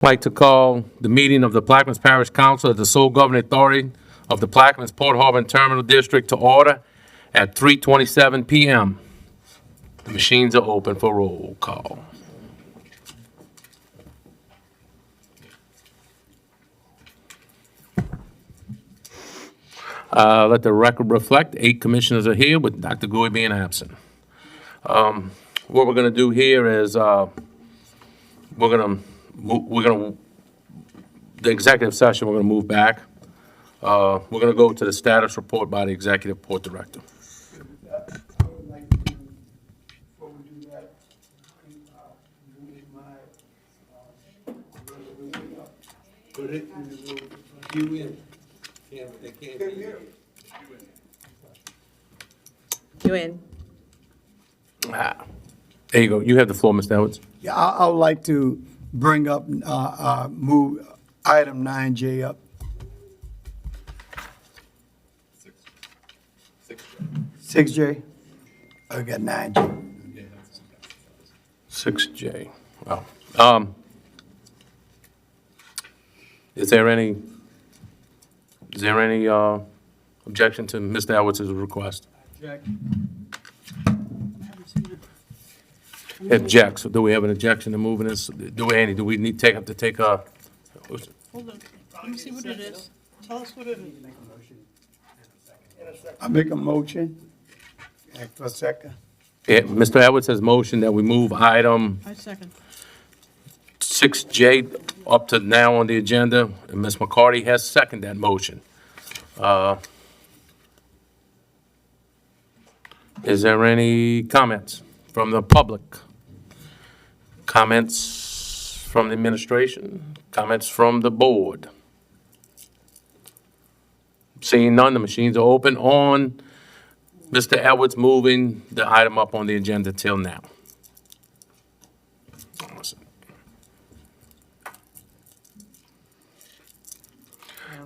I'd like to call the meeting of the Plaquemines Parish Council as the sole governing authority of the Plaquemines Port Harbor and Terminal District to order at 3:27 PM. The machines are open for roll call. Let the record reflect, 8 commissioners are here with Dr. Gouy being absent. What we're gonna do here is, the executive session, we're gonna move back. We're gonna go to the status report by the executive port director. I would like to, before we do that, move my resolution up. Put it in the room. You in. They can't hear. You in? There you go. You have the floor, Mr. Edwards. Yeah, I would like to bring up, move item 9J up. 6J? I got 9J. 6J. Wow. Is there any objection to Mr. Edwards' request? Objects. Do we have an objection to moving this? Do we need to take a? Hold on, let me see what it is. Tell us what it is. I make a motion. Ask for a second. Yeah, Mr. Edwards has motioned that we move item I second. 6J up to now on the agenda, and Ms. McCarty has seconded that motion. Is there any comments from the public? Comments from the administration? Comments from the board? Seeing none, the machines are open on Mr. Edwards moving the item up on the agenda till now.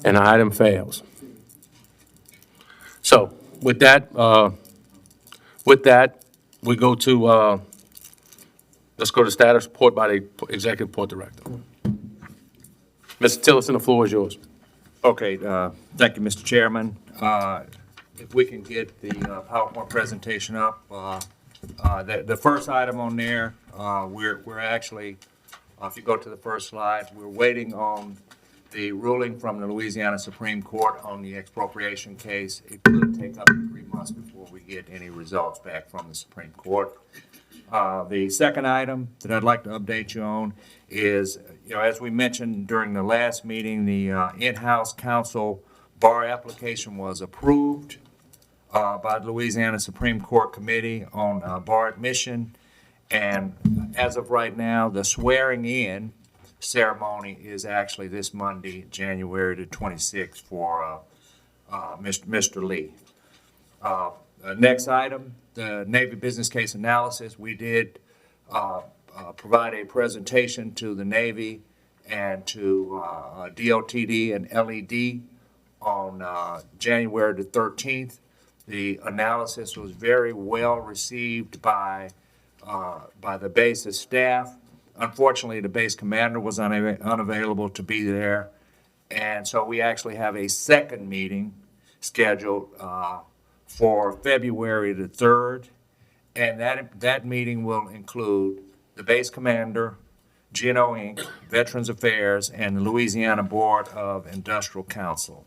And the item fails. So with that, we go to, let's go to status report by the executive port director. Mr. Tillerson, the floor is yours. Okay, thank you, Mr. Chairman. If we can get the PowerPoint presentation up. The first item on there, we're actually, if you go to the first slide, we're waiting on the ruling from the Louisiana Supreme Court on the expropriation case. It could take up to 3 months before we get any results back from the Supreme Court. The second item that I'd like to update you on is, as we mentioned during the last meeting, the in-house counsel bar application was approved by the Louisiana Supreme Court Committee on bar admission. And as of right now, the swearing in ceremony is actually this Monday, January the 26th for Mr. Lee. Next item, the Navy business case analysis. We did provide a presentation to the Navy and to DOTD and LED on January the 13th. The analysis was very well received by the base's staff. Unfortunately, the base commander was unavailable to be there, and so we actually have a second meeting scheduled for February the 3rd, and that meeting will include the base commander, GNO Inc., Veterans Affairs, and the Louisiana Board of Industrial Counsel,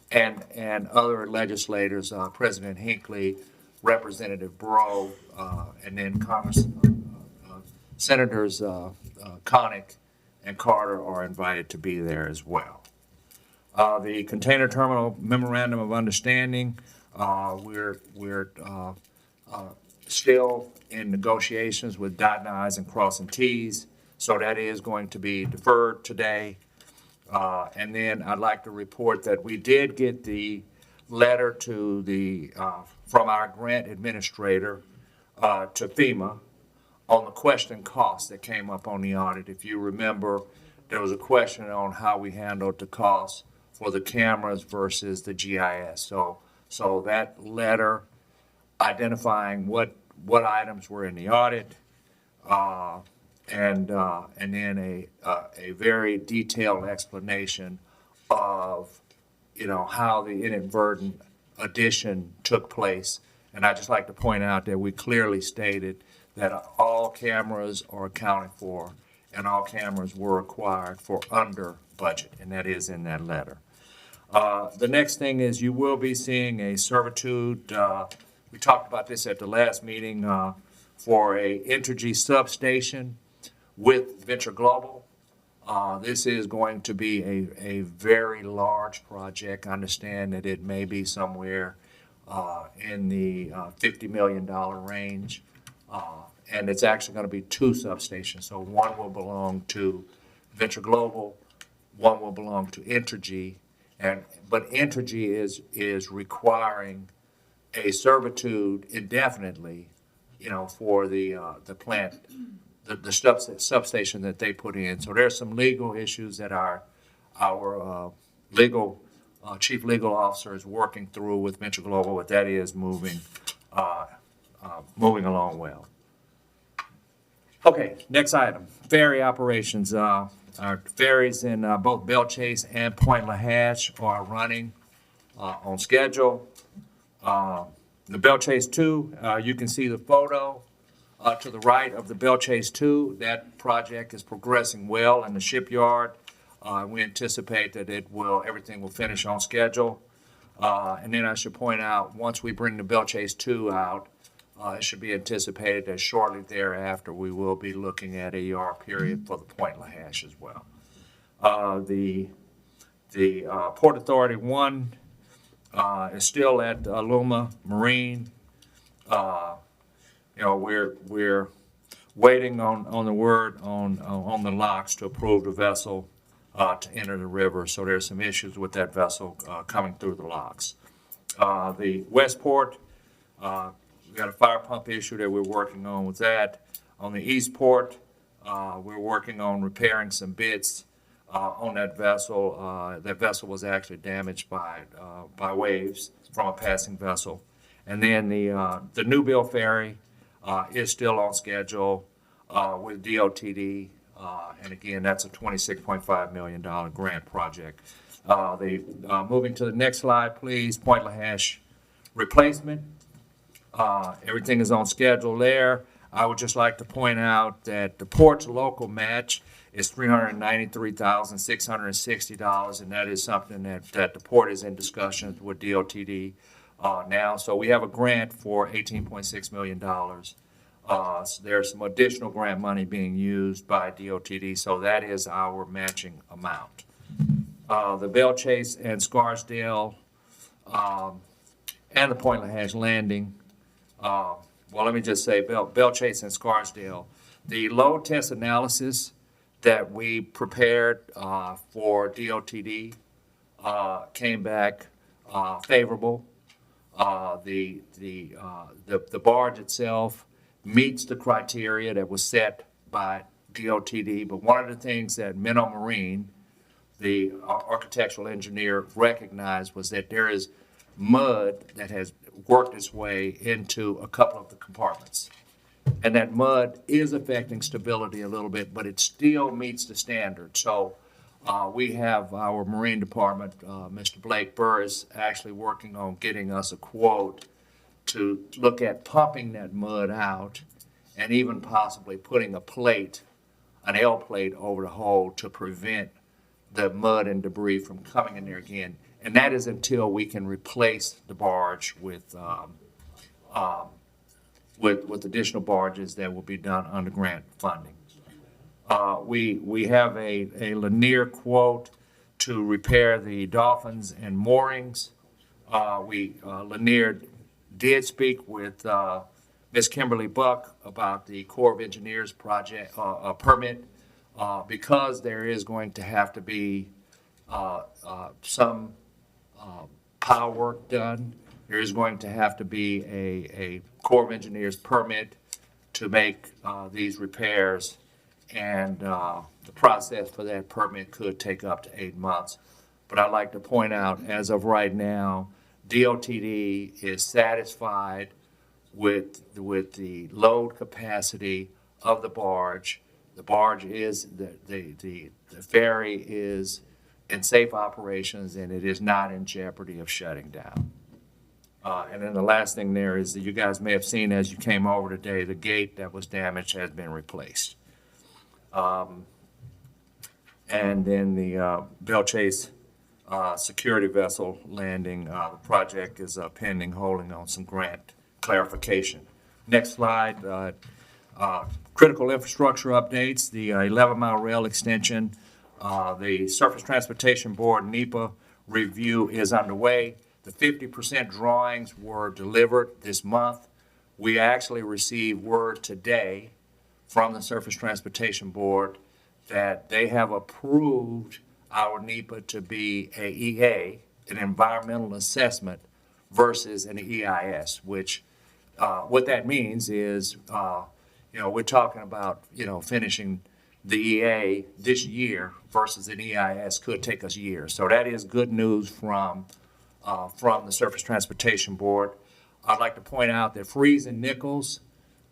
and other legislators, President Hinckley, Representative Breaux, and then Senators Connick and Carter are invited to be there as well. The container terminal memorandum of understanding, we're still in negotiations with dotting I's and crossing T's, so that is going to be deferred today. And then I'd like to report that we did get the letter to the from our grant administrator to FEMA on the question cost that came up on the audit. If you remember, there was a question on how we handled the costs for the cameras versus the GIS. So that letter identifying what items were in the audit, and then a very detailed explanation of, how the inadvertent addition took place. And I'd just like to point out that we clearly stated that all cameras are accounted for and all cameras were acquired for under budget, and that is in that letter. The next thing is you will be seeing a servitude, we talked about this at the last meeting, for a Entergy substation with Venture Global. This is going to be a very large project. I understand that it may be somewhere in the $50 million range. And it's actually going to be two substations. So one will belong to Venture Global, one will belong to Entergy. But Entergy is requiring a servitude indefinitely, for the plant, the substation that they put in. So there's some legal issues that our chief legal officer is working through with Venture Global, but that is moving along well. Okay, next item, ferry operations. Our ferries in both Belle Chase and Point Lahash are running on schedule. The Belle Chase 2, you can see the photo to the right of the Belle Chase 2. That project is progressing well in the shipyard. We anticipate that everything will finish on schedule. And then I should point out, once we bring the Belle Chase 2 out, it should be anticipated that shortly thereafter we will be looking at a ER period for the Point Lahash as well. The Port Authority 1 is still at Aluma Marine. We're waiting on the word on the locks to approve the vessel to enter the river. So there's some issues with that vessel coming through the locks. The Westport, we've got a fire pump issue that we're working on with that. On the Eastport, we're working on repairing some bits on that vessel. That vessel was actually damaged by waves from a passing vessel. And then the Newville ferry is still on schedule with DOTD. And again, that's a $26.5 million grant project. Moving to the next slide, please. Point Lahash replacement. Everything is on schedule there. I would just like to point out that the port's local match is $393,660, and that is something that the port is in discussions with DOTD now. So we have a grant for $18.6 million. So there's some additional grant money being used by DOTD, so that is our matching amount. The Belle Chase and Scarsdale and the Point Lahash landing. Well, let me just say Belle Chase and Scarsdale. The load test analysis that we prepared for DOTD came back favorable. The barge itself meets the criteria that was set by DOTD, but one of the things that Minnow Marine, the architectural engineer, recognized was that there is mud that has worked its way into a couple of the compartments. And that mud is affecting stability a little bit, but it still meets the standard. So we have our Marine Department, Mr. Blake Burr, is actually working on getting us a quote to look at pumping that mud out and even possibly putting a plate, an L plate over the hole to prevent the mud and debris from coming in there again. And that is until we can replace the barge with additional barges that will be done under grant funding. We have a Lanier quote to repair the dolphins and moorings. Lanier did speak with Ms. Kimberly Buck about the Corps of Engineers project permit because there is going to have to be some power work done. There is going to have to be a Corps of Engineers permit to make these repairs, and the process for that permit could take up to 8 months. But I'd like to point out, as of right now, DOTD is satisfied with the load capacity of the barge The barge is, the ferry is in safe operations, and it is not in jeopardy of shutting down. And then the last thing there is that you guys may have seen as you came over today, the gate that was damaged has been replaced. And then the Belle Chase security vessel landing, the project is pending, holding on some grant clarification. Next slide, critical infrastructure updates, the 11-mile rail extension, the Surface Transportation Board, NEPA review is underway. The 50% drawings were delivered this month. We actually received word today from the Surface Transportation Board that they have approved our NEPA to be a EA, an environmental assessment, versus an EIS, which, what that means is, we're talking about, finishing the EA this year versus an EIS could take us years. So that is good news from the Surface Transportation Board. I'd like to point out that Freeze and Nichols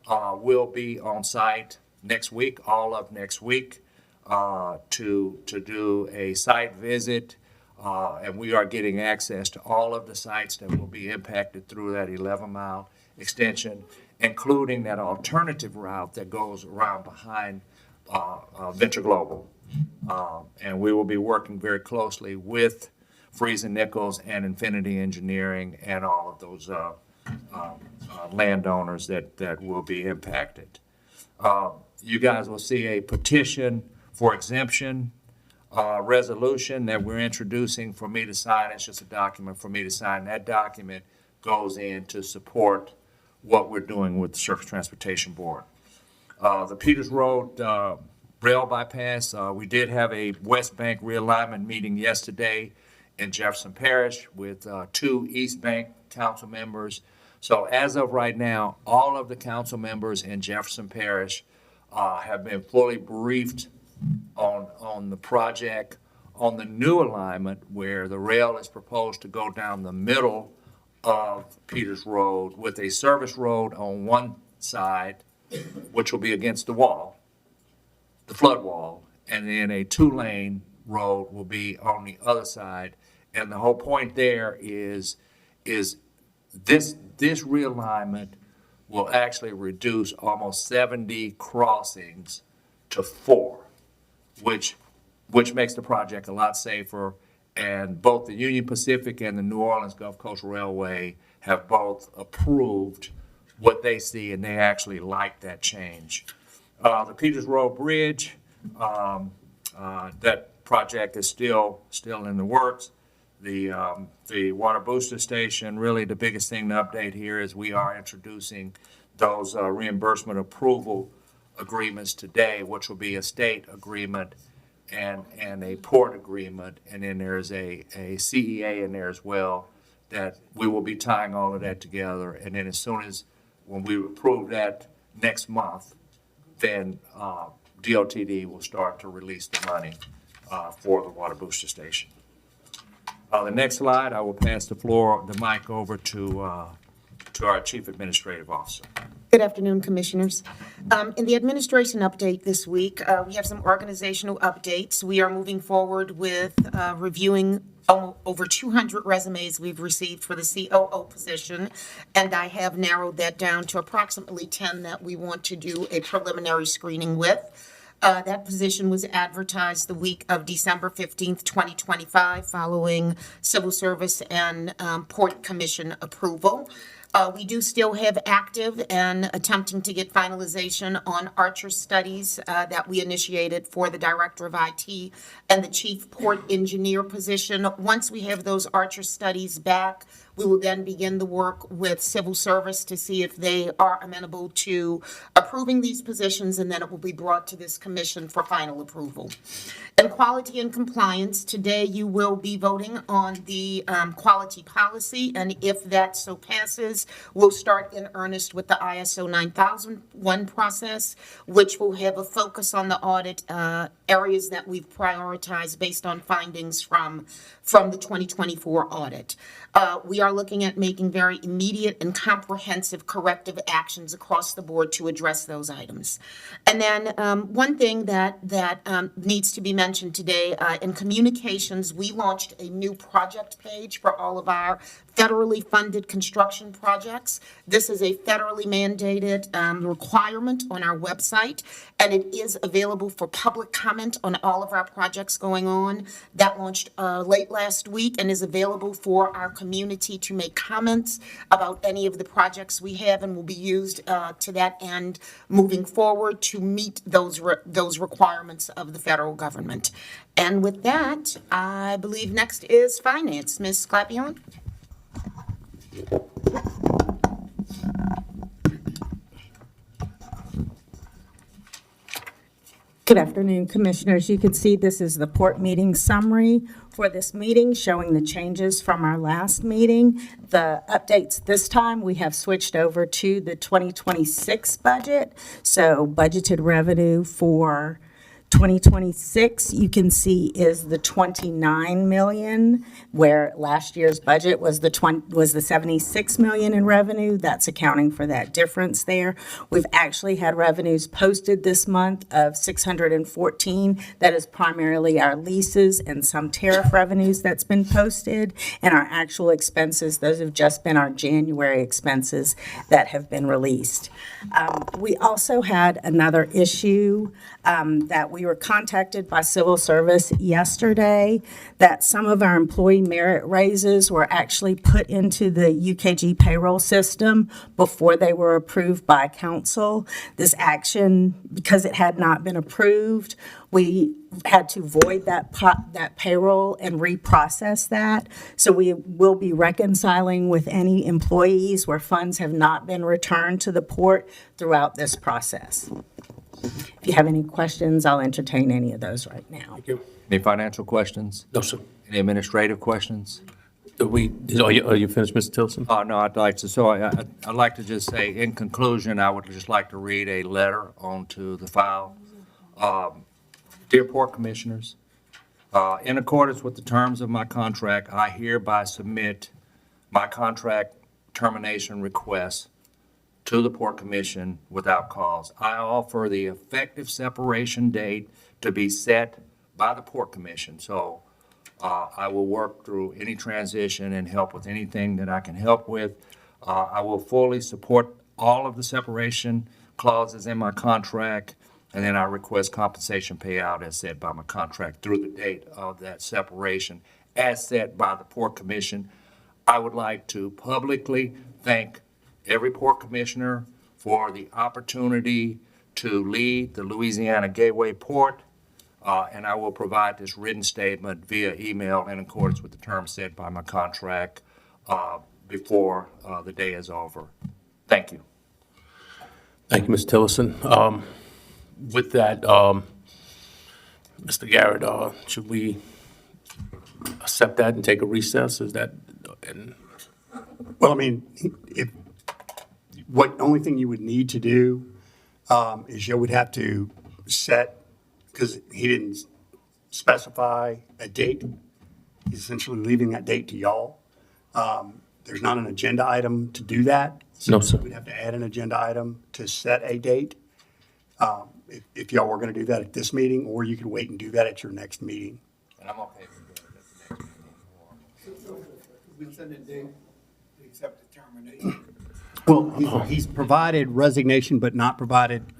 will be on site next week, all of next week, to do a site visit, and we are getting access to all of the sites that will be impacted through that 11-mile extension, including that alternative route that goes around behind Venture Global. And we will be working very closely with Freeze and Nichols and Infinity Engineering and all of those landowners that will be impacted. You guys will see a petition for exemption resolution that we're introducing for me to sign. It's just a document for me to sign. That document goes in to support what we're doing with the Surface Transportation Board. The Peters Road rail bypass, we did have a West Bank realignment meeting yesterday in Jefferson Parish with 2 East Bank council members. So as of right now, all of the council members in Jefferson Parish have been fully briefed on the project, on the new alignment where the rail is proposed to go down the middle of Peters Road with a service road on one side, which will be against the wall, the flood wall, and then a 2-lane road will be on the other side. And the whole point there is this realignment will actually reduce almost 70 crossings to 4, which makes the project a lot safer. And both the Union Pacific and the New Orleans Gulf Coast Railway have both approved what they see, and they actually like that change. The Peters Road Bridge, that project is still in the works. The water booster station, really the biggest thing to update here is we are introducing those reimbursement approval agreements today, which will be a state agreement and a port agreement, and then there's a CEA in there as well, that we will be tying all of that together. And then as soon as, when we approve that next month, then DOTD will start to release the money for the water booster station. The next slide, I will pass the mic over to our Chief Administrative Officer. Good afternoon, Commissioners. In the administration update this week, we have some organizational updates. We are moving forward with reviewing over 200 resumes we've received for the COO position, and I have narrowed that down to approximately 10 that we want to do a preliminary screening with. That position was advertised the week of December 15th, 2025, following Civil Service and Port Commission approval. We do still have active and attempting to get finalization on Archer studies that we initiated for the Director of IT and the Chief Port Engineer position. Once we have those Archer studies back, we will then begin the work with Civil Service to see if they are amenable to approving these positions, and then it will be brought to this commission for final approval. In quality and compliance, today you will be voting on the quality policy, and if that so passes, months, we'll start in earnest with the ISO 9001 process, which will have a focus on the audit areas that we've prioritized based on findings from the 2024 audit. We are looking at making very immediate and comprehensive corrective actions across the board to address those items. And then one thing that needs to be mentioned today, in communications, we launched a new project page for all of our federally funded construction projects. This is a federally mandated requirement on our website, and it is available for public comment on all of our projects going on. That launched late last week and is available for our community to make comments about any of the projects we have, and will be used to that end moving forward to meet those requirements of the federal government. And with that, I believe next is finance. Ms. Clapion? Good afternoon, Commissioners. You can see this is the port meeting summary for this meeting, showing the changes from our last meeting. The updates this time, we have switched over to the 2026 budget. So budgeted revenue for 2026, you can see, is the 29 million, where last year's budget was the 76 million in revenue. That's accounting for that difference there. We've actually had revenues posted this month of 614. That is primarily our leases and some tariff revenues that's been posted. And our actual expenses, those have just been our January expenses that have been released. We also had another issue that we were contacted by Civil Service yesterday, that some of our employee merit raises were actually put into the UKG payroll system before they were approved by council. This action, because it had not been approved, we had to void that payroll and reprocess that. So we will be reconciling with any employees where funds have not been returned to the port throughout this process. If you have any questions, I'll entertain any of those right now. Any financial questions? No, sir. Any administrative questions? Are you finished, Mr. Tilson? No, I'd like to, so I'd like to just say, in conclusion, I would just like to read a letter onto the file. Dear Port Commissioners, in accordance with the terms of my contract, I hereby submit my contract termination request to the Port Commission without cause. I offer the effective separation date to be set by the Port Commission. So I will work through any transition and help with anything that I can help with. I will fully support all of the separation clauses in my contract, and then I request compensation payout as set by my contract through the date of that separation as set by the Port Commission. I would like to publicly thank every Port Commissioner for the opportunity to lead the Louisiana Gateway Port, and I will provide this written statement via email in accordance with the terms set by my contract before the day is over. Thank you. Thank you, Mr. Tillerson. With that, Mr. Garrett, should we accept that and take a recess? Is that, Well, I mean, only thing you would need to do is you would have to set, because he didn't specify a date. He's essentially leaving that date to y'all. There's not an agenda item to do that. No, sir. We'd have to add an agenda item to set a date. If y'all were going to do that at this meeting, or you could wait and do that at your next meeting. And I'm okay with doing it at the next meeting. We set a date to accept the termination. Well, he's provided resignation, but not provided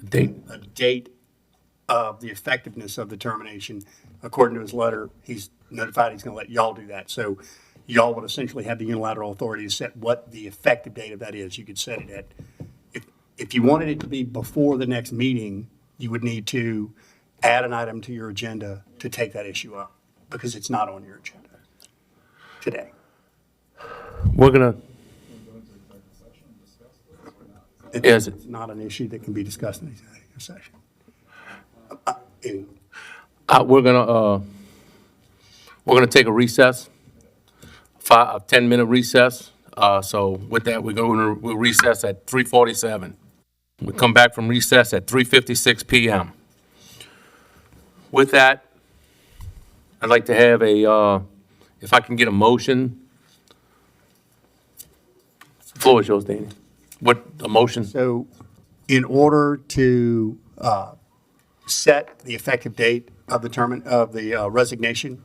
a date of the effectiveness of the termination. According to his letter, he's notified he's going to let y'all do that. So y'all would essentially have the unilateral authority to set what the effective date of that is. You could set it at, if you wanted it to be before the next meeting, you would need to add an item to your agenda to take that issue up, because it's not on your agenda today. we're gonna, Is it? It's not an issue that can be discussed in executive session. Anyway. we're gonna take a recess, a 10-minute recess. So with that, we'll recess at 3:47. We come back from recess at 3:56 PM. With that, I'd like to have if I can get a motion. The floor is yours, Danny. A motion? So in order to set the effective date of the resignation,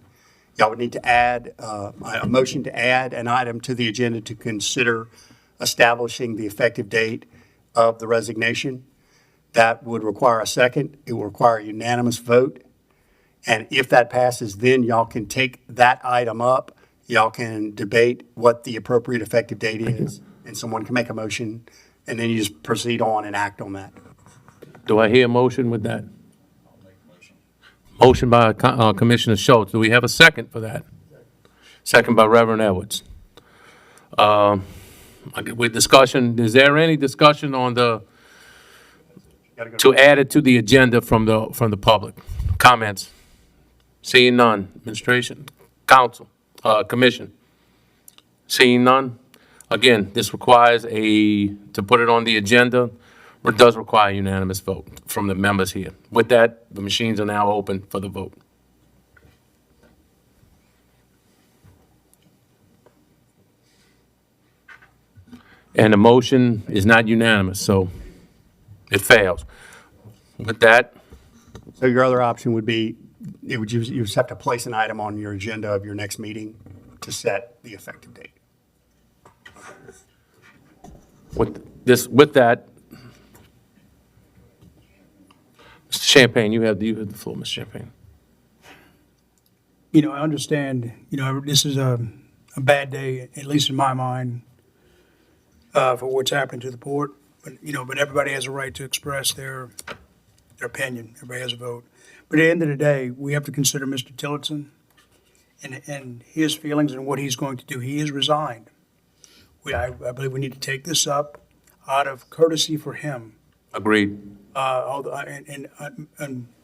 y'all would need to add a motion to add an item to the agenda to consider establishing the effective date of the resignation. That would require a second. It will require a unanimous vote. And if that passes, then y'all can take that item up. Y'all can debate what the appropriate effective date is, and someone can make a motion, and then you just proceed on and act on that. Do I hear a motion with that? Motion by Commissioner Schultz. Do we have a second for that? Second by Reverend Edwards. With discussion, is there any discussion on to add it to the agenda from the public? Comments? Seeing none. Administration, council, commission. Seeing none. Again, this requires to put it on the agenda, it does require a unanimous vote from the members here. With that, the machines are now open for the vote. And the motion is not unanimous, so it fails. With that, So your other option would be, you just have to place an item on your agenda of your next meeting to set the effective date. with that, Mr. Champagne, you have the floor, Mr. Champagne. I understand, this is a bad day, at least in my mind, for what's happened to the port. But everybody has a right to express their opinion. Everybody has a vote. But at the end of the day, we have to consider Mr. Tillotson and his feelings and what he's going to do. He has resigned. I believe we need to take this up out of courtesy for him. Agreed. And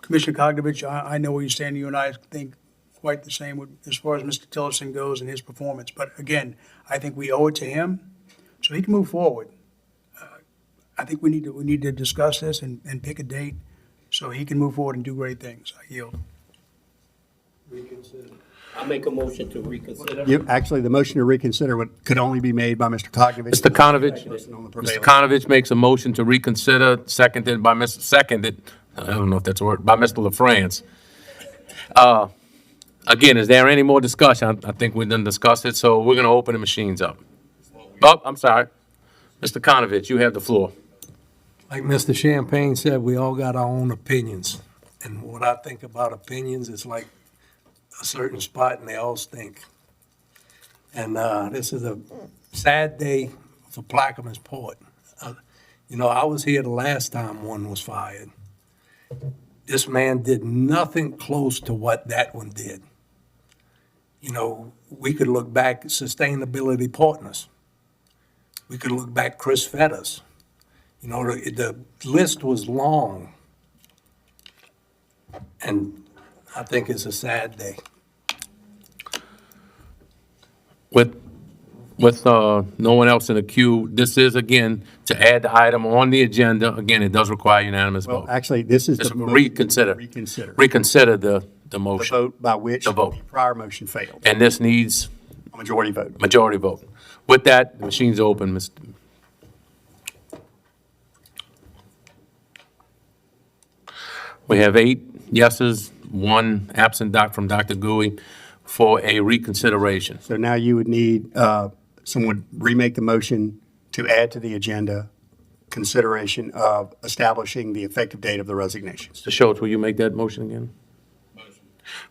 Commissioner Kognovich, I know where you stand. You and I think quite the same as far as Mr. Tillotson goes and his performance. But again, I think we owe it to him so he can move forward. I think we need to discuss this and pick a date so he can move forward and do great things. I yield. I make a motion to reconsider. Actually, the motion to reconsider could only be made by Mr. Kognovich. Mr. Konovich, Person on the Mr. prevailing- Konovich makes a motion to reconsider, seconded, I don't know if that's a word, by Mr. LaFrance. Again, is there any more discussion? I think we done discussed it, so we're gonna open the machines up. Oh, I'm sorry. Mr. Konovich, you have the floor. Like Mr. Champagne said, we all got our own opinions. And what I think about opinions is like a certain spot and they all stink. And this is a sad day for Plaquemines Port. I was here the last time one was fired. This man did nothing close to what that one did. We could look back at Sustainability Partners. We could look back Chris Fetters. The list was long. And I think it's a sad day. With no one else in the queue, this is, again, to add the item on the agenda. Again, it does require unanimous Well, vote. actually, this is It's the motion to reconsider. Reconsider the the motion. vote by which The vote. the prior motion failed. And this needs A majority vote. majority vote. With that, the machines are open, Mr. We have 8 yeses, 1 absent from Dr. Gui for a reconsideration. So now you would need, someone remake the motion to add to the agenda consideration of establishing the effective date of the resignation. Mr. Schultz, will you make that motion again?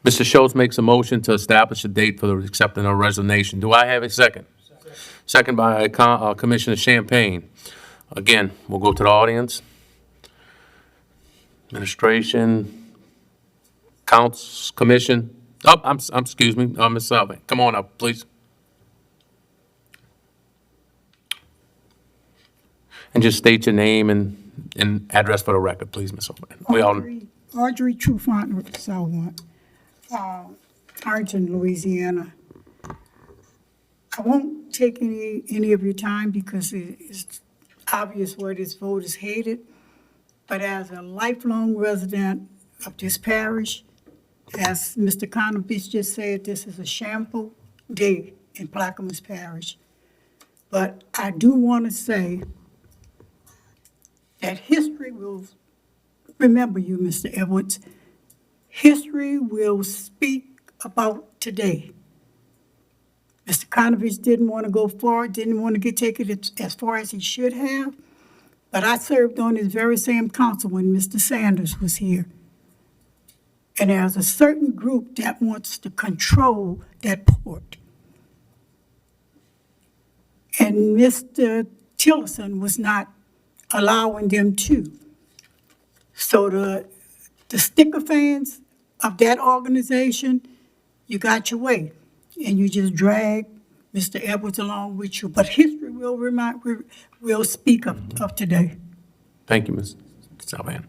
Mr. Schultz makes a motion to establish a date for the acceptance of resignation. Do I have a second? Second by Commissioner Champagne. Again, we'll go to the audience. Administration, Council, Commission. Oh, excuse me, Ms. Sullivan. Come on up, please. And just state your name and address for the record, please, Ms. Sullivan. We all. Audrey Trufant, Southwark, Arlington, Louisiana. I won't take any of your time because it's obvious where this vote is headed. But as a lifelong resident of this parish, as Mr. Conovich just said, this is a shameful day in Plaquemines Parish. But I do want to say that history will remember you, Mr. Edwards. History will speak about today. Mr. Conovich didn't want to go far, didn't want to take it as far as he should have, but I served on this very same council when Mr. Sanders was here. And there's a certain group that wants to control that port. And Mr. Tillerson was not allowing them to. So the sticker fans of that organization, you got your way, and you just drag Mr. Edwards along with you. But history will speak of today. Thank you, Ms. Salvan.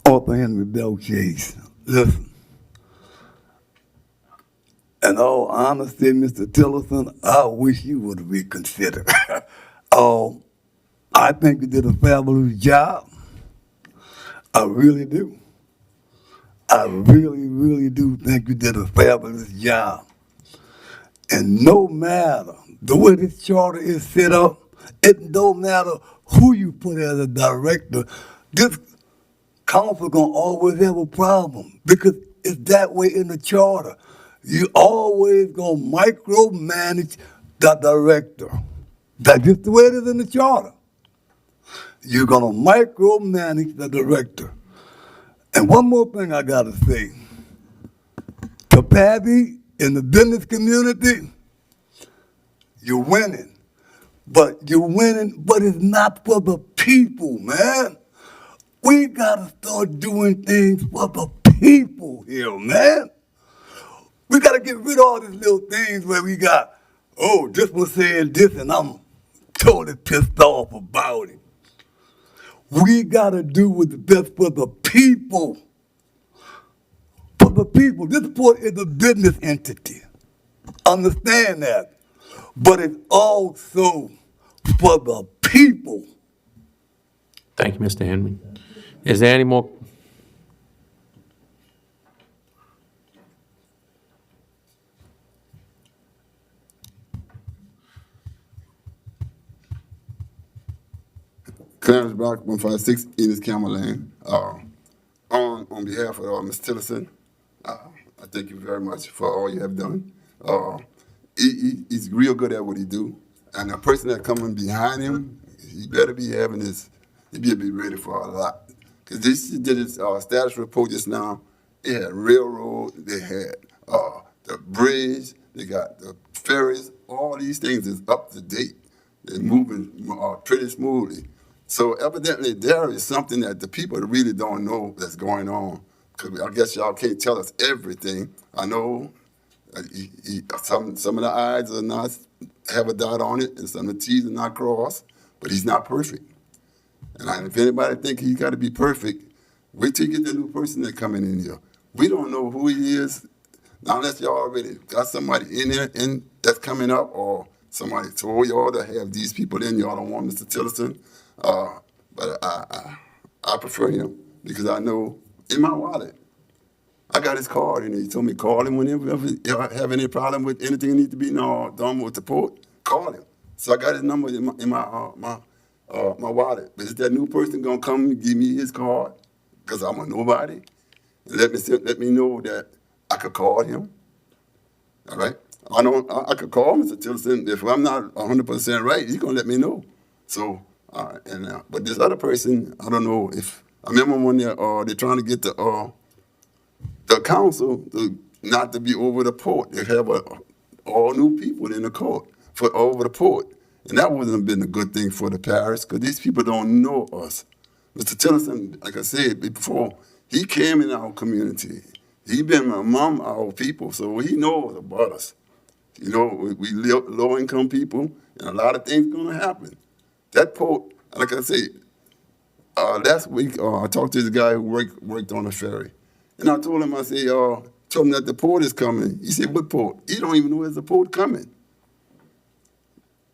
Arthur Henry Bell Chase. Listen, in all honesty, Mr. Tillerson, I wish you would reconsider. I think you did a fabulous job. I really do. I really, really do think you did a fabulous job. And no matter the way this charter is set up, it don't matter who you put as a director, this council gonna always have a problem because it's that way in the charter. You always gonna micromanage the director. That's just the way it is in the charter. You're gonna micromanage the director. And one more thing I gotta say. To Patty in the business community, you're winning. But it's not for the people, man. We gotta start doing things for the people here, man. We gotta get rid of all these little things where we got, oh, this one saying this and I'm totally pissed off about it. We gotta do what's best for the people. For the people. This port is a business entity. Understand that. But it's also for the people. Thank you, Mr. Henry. Is there any more? Clarence Brock, 156 East Camelland. On behalf of Mr. Tillerson, I thank you very much for all you have done. He's real good at what he do, and the person that coming behind him, he better be having his, he better be ready for a lot. Because this did his status report just now. They had railroad, they had the bridge, they got the ferries. All these things is up to date. They're moving pretty smoothly. So evidently there is something that the people really don't know that's going on. Because I guess y'all can't tell us everything. I know some of the I's are not have a dot on it and some of the T's are not crossed, but he's not perfect. And if anybody think he's got to be perfect, wait till you get the new person that coming in here. We don't know who he is, not unless y'all already got somebody in there and that's coming up, or somebody told y'all to have these people in. Y'all don't want Mr. Tillerson. But I prefer him because I know in my wallet, I got his card and he told me call him whenever you have any problem with anything that needs to be done with the port, call him. So I got his number in my wallet. But is that new person gonna come and give me his card because I'm a nobody? And let me know that I could call him. All right, I could call Mr. Tillerson. If I'm not 100% right, he's gonna let me know. So. But this other person, I don't know if I remember when they're trying to get the council not to be over the port. They have all new people in the court for over the port, and that wouldn't have been a good thing for the parish because these people don't know us. Mr. Tillerson, like I said before, he came in our community. He been among our people, so he knows about us. You know, we low income people, and a lot of things gonna happen. That port, like I say, last week I talked to this guy who worked on the ferry. And I told him, I said, told him that the port is coming. He said, what port? He don't even know there's a port coming.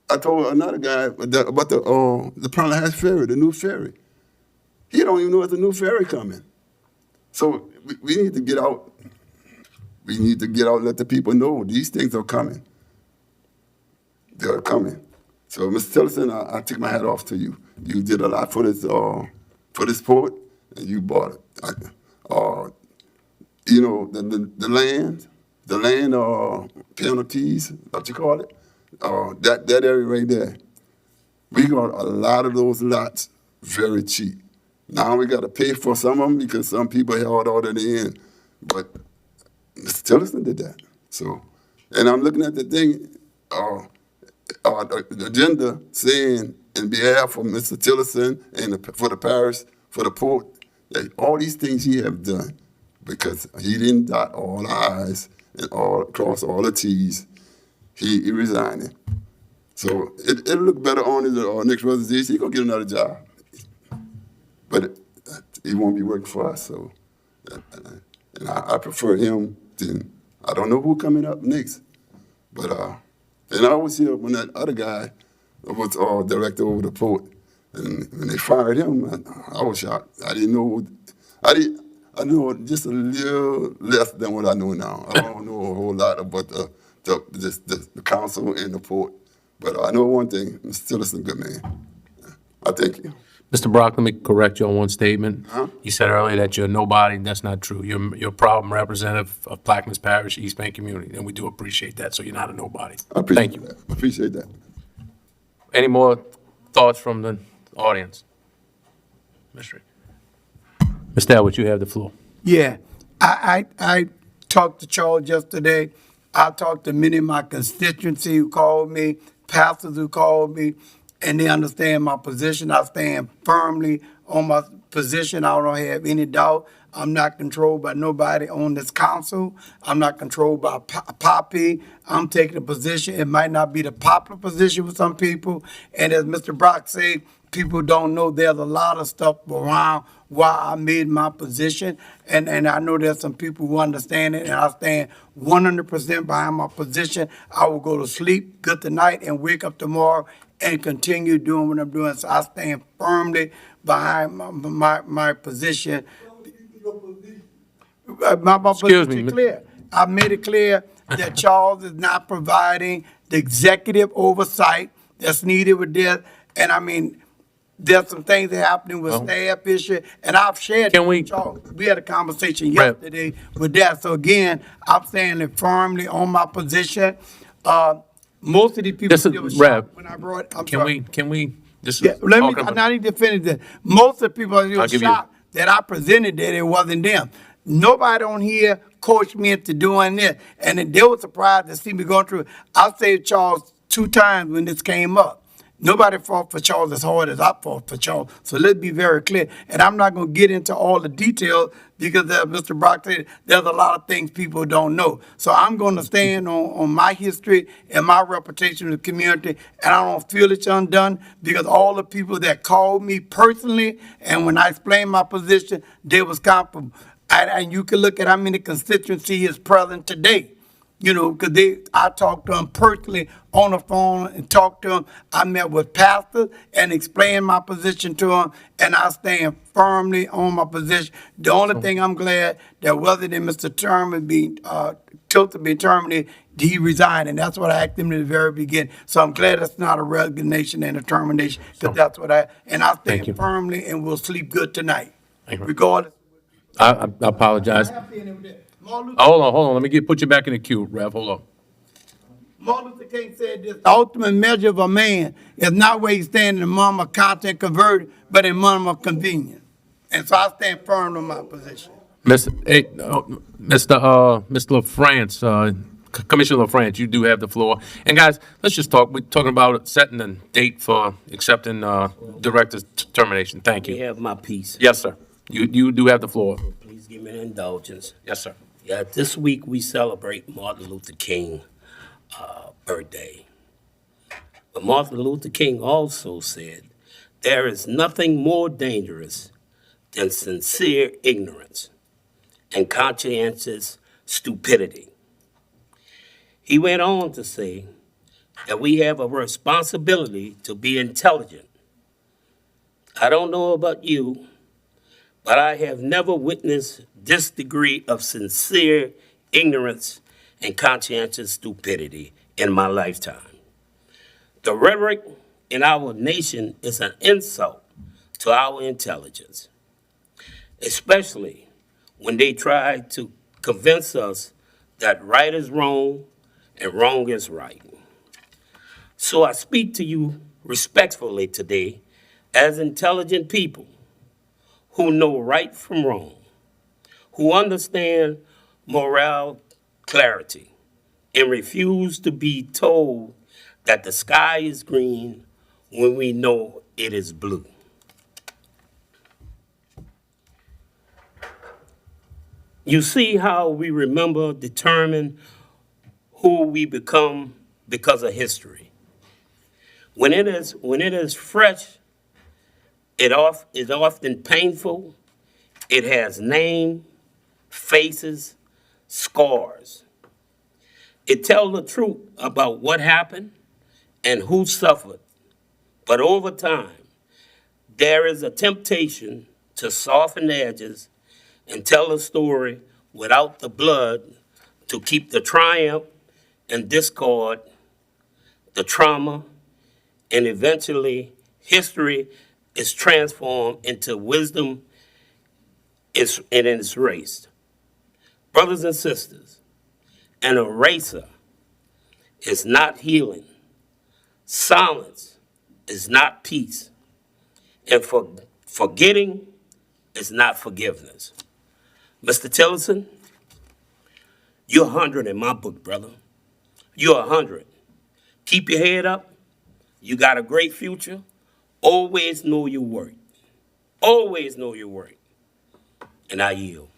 I told another guy about the Pearl Hatch Ferry, the new ferry. He don't even know there's a new ferry coming. So we need to get out. We need to get out and let the people know these things are coming. They're coming. So, Mr. Tillerson, I take my hat off to you. You did a lot for this port, and you bought it. You know, the land penalties, what you call it, that area right there. We got a lot of those lots very cheap. Now we got to pay for some of them because some people held out at the end. But Mr. Tillerson did that. So, and I'm looking at the thing, the agenda saying in behalf of Mr. Tillerson and for the parish, for the port, that all these things he have done because he didn't dot all the I's and cross all the T's. He resigned. So it'll look better on his next resignation. He's going to get another job. But he won't be working for us. So, and I prefer him than, I don't know who coming up next. But, and I always hear when that other guy was director over the port, and when they fired him, I was shocked. I know just a little less than what I know now. I don't know a whole lot about the council and the port. But I know one thing, Mr. Tillerson, good man. I thank you. Mr. Brock, let me correct you on one statement. Huh? You said earlier that you're nobody. That's not true. You're a problem representative of Plaquemines Parish, East Bay community, and we do appreciate that, so you're not a nobody. I appreciate Thank you. that. I appreciate that. Any more thoughts from the audience? Mr. Elwood, you have the floor. Yeah, I talked to Charles yesterday. I talked to many of my constituency who called me, pastors who called me, and they understand my position. I stand firmly on my position. I don't have any doubt. I'm not controlled by nobody on this council. I'm not controlled by Poppy. I'm taking a position. It might not be the popular position with some people. And as Mr. Brock said, people don't know there's a lot of stuff around why I made my position. And I know there's some people who understand it, and I stand 100% behind my position. I will go to sleep good tonight and wake up tomorrow and continue doing what I'm doing. So I stand firmly behind my position. My Excuse position me, clear. I made it clear that Charles is not providing the executive oversight that's needed with this. And I mean, there's some things that are happening with staff issue, and I've shared. Can we- with Charles. We had a conversation yesterday with that. So again, I'm standing firmly on my position. Most of the people This is- still Rev, shocked when I brought. I'm Can sorry. we, this is. Yeah, let me, talking about- I need to finish this. Most of the people are I'll give you- shocked that I presented that it wasn't them. Nobody on here coached me into doing this. And then they were surprised to see me going through it. I saved Charles 2 times when this came up. Nobody fought for Charles as hard as I fought for Charles. So let's be very clear. And I'm not going to get into all the details because as Mr. Brock said, there's a lot of things people don't know. So I'm going to stand on my history and my reputation in the community, and I don't feel it's undone because all the people that called me personally, and when I explained my position, they was comfortable. And you can look at how many constituency is present today. You know, because I talked to them personally on the phone and talked to them. I met with pastors and explained my position to them, and I stand firmly on my position. The only thing I'm glad that whether than Mr. Terman Tilton be terminated, he resigned, and that's what I asked him in the very beginning. So I'm glad it's not a resignation and a termination, because that's what I Thank you. stand firmly and will sleep good tonight, Thank you. regardless. I apologize. Hold on. Let me put you back in the queue, Rev. Hold on. Martin Luther King said this, the ultimate measure of a man is not where he stands in the moment of content converted, but in moment of convenience. And so I stand firm on my position. Mr. LaFrance, Commissioner LaFrance, you do have the floor. And guys, let's just talk. We're talking about setting a date for accepting director's termination. Thank You you. have my piece. Yes, sir. You do have the floor. Please give me an indulgence. Yes, sir. Yeah, this week we celebrate Martin Luther King birthday. But Martin Luther King also said, there is nothing more dangerous than sincere ignorance. and conscientious stupidity. He went on to say that we have a responsibility to be intelligent. I don't know about you, but I have never witnessed this degree of sincere ignorance and conscientious stupidity in my lifetime. The rhetoric in our nation is an insult to our intelligence, especially when they try to convince us that right is wrong and wrong is right. So I speak to you respectfully today as intelligent people who know right from wrong, who understand moral clarity, and refuse to be told that the sky is green when we know it is blue. You see how we remember, determine who we become because of history. When it is fresh, it is often painful. It has name, faces, scars. It tells the truth about what happened and who suffered. But over time, there is a temptation to soften the edges and tell a story without the blood to keep the triumph and discord, the trauma, and eventually history is transformed into wisdom and it's erased. Brothers and sisters, an eraser is not healing. Silence is not peace. And forgetting is not forgiveness. Mr. Tillerson, you're 100 in my book, brother. You're 100. Keep your head up. You got a great future. Always know your worth. Always know your worth. And I yield.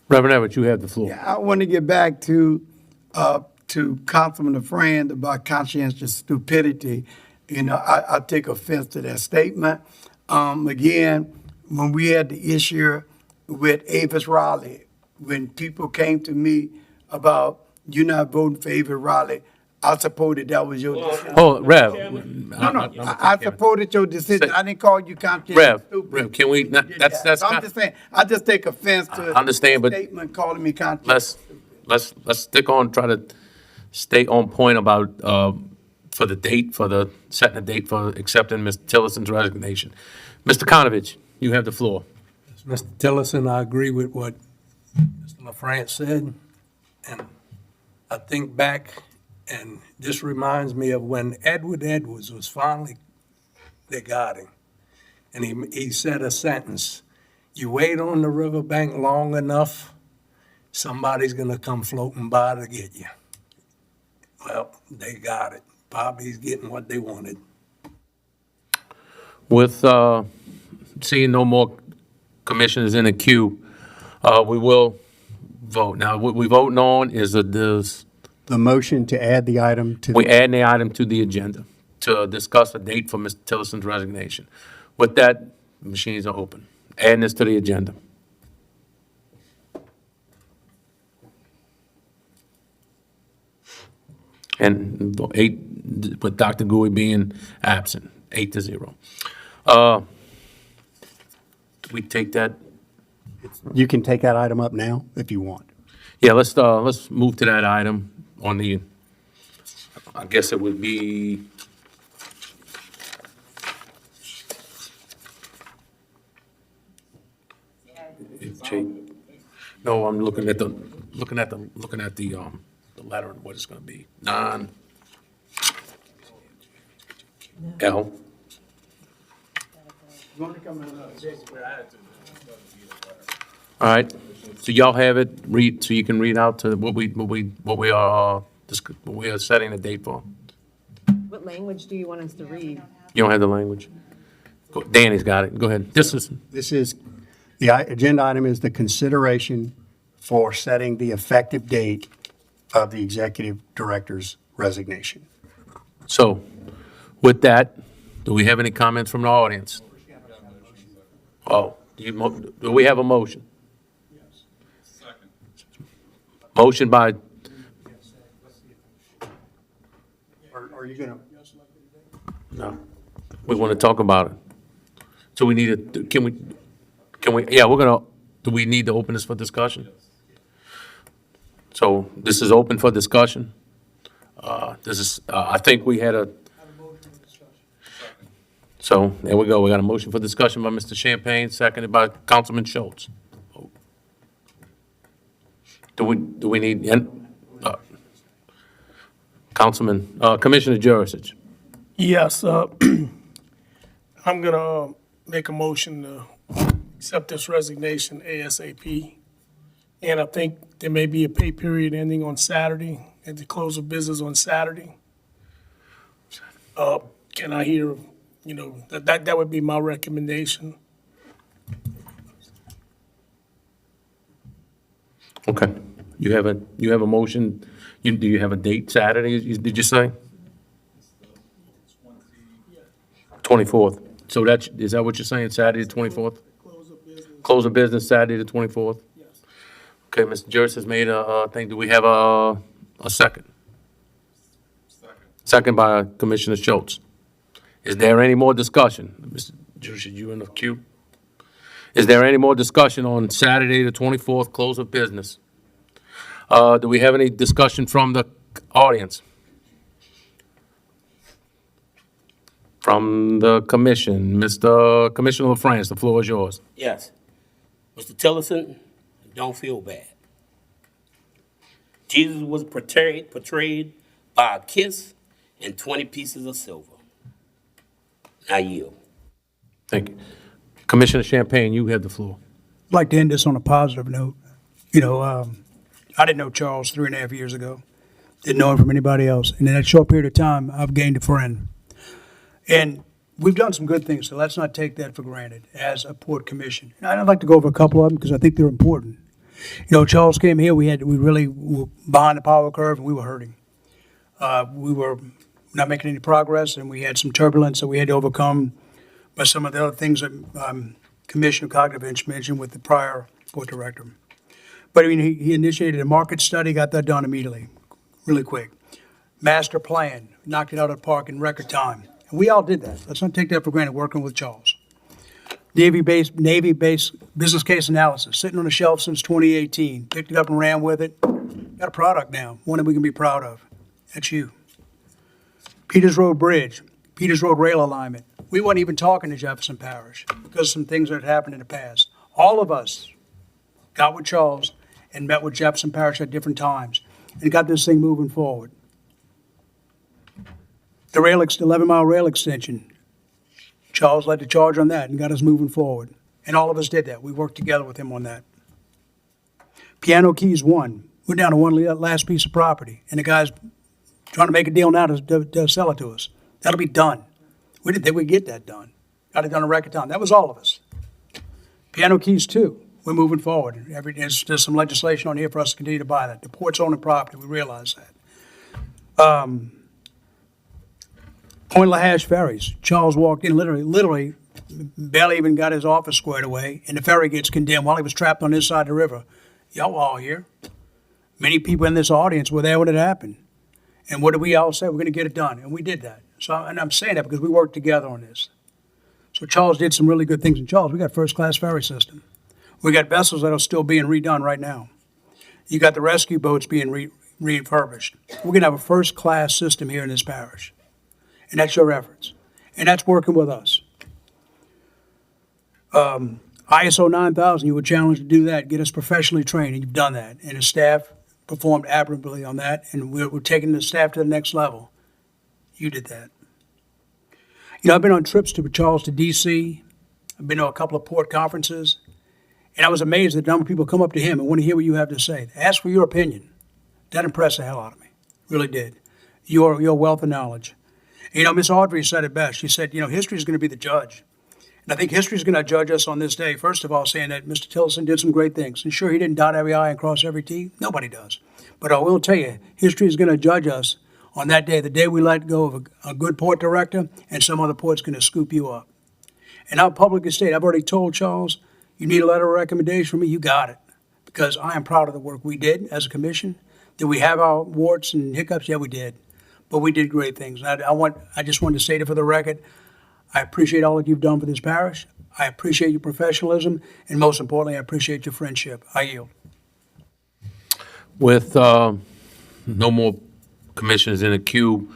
Reverend Everett, you have the floor. I want to get back to Councilman LaFrance about conscientious stupidity. You know, I take offense to that statement. Again, when we had the issue with Avis Raleigh, when people came to me about you not voting for Avis Raleigh, I supported that was your decision. Oh, Rev. I supported your decision. I didn't call you conscientious stupid. Rev, can we, that's So I'm just saying, I just take offense to I understand, the but statement calling me conscientious. let's stick on, try to stay on point about, for the date, setting a date for accepting Mr. Tillerson's resignation. Mr. Konovich, you have the floor. Mr. Tillerson, I agree with what Mr. LaFrance said, and I think back, and this reminds me of when Edward Edwards was finally, they got him, and he said a sentence, you wait on the riverbank long enough, somebody's gonna come floating by to get you. Well, they got it. Bobby's getting what they wanted. With seeing no more commissioners in the queue, we will vote. Now, what we're voting on is The motion to add the item to. we adding the item to the agenda to discuss a date for Mr. Tillerson's resignation. With that, the machines are open. Adding this to the agenda. And 8, with Dr. Gui being absent, 8-0. We take that, You can take that item up now if you want. yeah, let's move to that item on the, I guess it would be, no, I'm looking at the letter and what it's gonna be. L. All right, so y'all have it, read, so you can read out to what we are setting a date for. What language do you want us to read? You don't have the language? Danny's got it, go ahead. The agenda item is the consideration for setting the effective date of the executive director's resignation. So, with that, do we have any comments from the audience? Oh, do we have a motion? Motion by, Or are you gonna? no, we want to talk about it. So we need to, can we, yeah, do we need to open this for discussion? So this is open for discussion. I think we had so there we go. We got a motion for discussion by Mr. Champagne, seconded by Councilman Schultz. Do we need, Councilman, Commissioner Jurisic? Yes, I'm gonna make a motion to accept this resignation ASAP. And I think there may be a pay period ending on Saturday, at the close of business on Saturday. Can I hear, that would be my recommendation. Okay. You have a motion. Do you have a date, Saturday, did you say? 24th. So is that what you're saying, Saturday the 24th? Close of business Saturday the 24th? Yes. Okay, Mr. Juris has made a thing. Do we have a second? Second by Commissioner Schultz. Is there any more discussion? Mr. Juris, you in the queue? Is there any more discussion on Saturday the 24th, close of business? Do we have any discussion from the audience? From the commission, Mr. Commissioner LaFrance, the floor is yours. Yes. Mr. Tillerson, don't feel bad. Jesus was portrayed by a kiss and 20 pieces of silver. I yield. Thank you. Commissioner Champagne, you have the floor. I'd like to end this on a positive note. I didn't know Charles 3.5 years ago. Didn't know him from anybody else. And in that short period of time, I've gained a friend. And we've done some good things, so let's not take that for granted as a port commission. And I'd like to go over a couple of them because I think they're important. Charles came here, we really were behind the power curve and we were hurting. We were not making any progress and we had some turbulence that we had to overcome by some of the other things that Commissioner Kognovich mentioned with the prior port director. But he initiated a market study, got that done immediately, really quick. Master plan, knocked it out of the park in record time. And we all did that. Let's not take that for granted, working with Charles. Navy-based business case analysis, sitting on the shelf since 2018. Picked it up and ran with it. Got a product now, one that we can be proud of. That's you. Peters Road Bridge, Peters Road rail alignment. We weren't even talking to Jefferson Parish because of some things that had happened in the past. All of us got with Charles and met with Jefferson Parish at different times and got this thing moving forward. The 11-mile rail extension, Charles led the charge on that and got us moving forward. And all of us did that. We worked together with him on that. Piano Keys 1, we're down to one last piece of property, and the guy's trying to make a deal now to sell it to us. That'll be done. We didn't think we'd get that done. Got it done in record time. That was all of us. Piano Keys 2, we're moving forward. There's some legislation on here for us to continue to buy that. The port's owning property, we realize that. Point LaHash ferries. Charles walked in, literally, barely even got his office squared away, and the ferry gets condemned while he was trapped on this side of the river. Y'all were all here. Many people in this audience were there when it happened. And what did we all say? We're going to get it done, and we did that. And I'm saying that because we worked together on this. So Charles did some really good things. And Charles, we got first-class ferry system. We got vessels that are still being redone right now. You got the rescue boats being refurbished. We're going to have a first-class system here in this parish. And that's your efforts. And that's working with us. ISO 9000, you were challenged to do that, get us professionally trained, and you've done that. And the staff performed admirably on that, and we're taking the staff to the next level. You did that. I've been on trips to Charles to D.C. I've been to a couple of port conferences, and I was amazed at the number of people come up to him and want to hear what you have to say. Ask for your opinion. That impressed the hell out of me. Really did. Your wealth of knowledge. Miss Audrey said it best. She said, history is going to be the judge. And I think history is going to judge us on this day, first of all, saying that Mr. Tillerson did some great things. And sure, he didn't dot every I and cross every T. Nobody does. But I will tell you, history is going to judge us on that day, the day we let go of a good port director, and some other port's going to scoop you up. And our public estate, I've already told Charles, you need a letter of recommendation from me, you got it. because I am proud of the work we did as a commission. Did we have our warts and hiccups? Yeah, we did. But we did great things. I just wanted to state it for the record. I appreciate all that you've done for this parish. I appreciate your professionalism, and most importantly, I appreciate your friendship. I yield. With no more commissioners in the queue,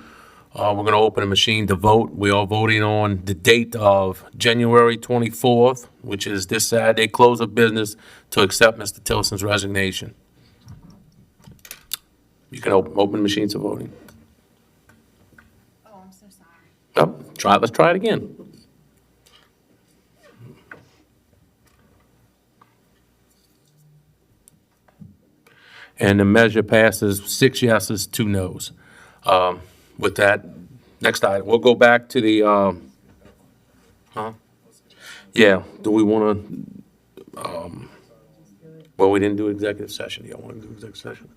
we're going to open a machine to vote. We are voting on the date of January 24th, which is this Saturday, close of business, to accept Mr. Tilson's resignation. You can open machines for voting. Oh, I'm so sorry. Oh, let's try it again. And the measure passes 6 yeses, 2 nos. With that, next item, we'll go back to the, yeah, do we want to, well, we didn't do executive session. Do you want to do executive session?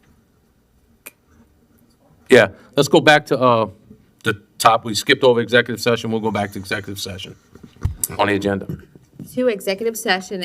Yeah, let's go back to the top. We skipped over executive session. We'll go back to executive session on the agenda. To executive session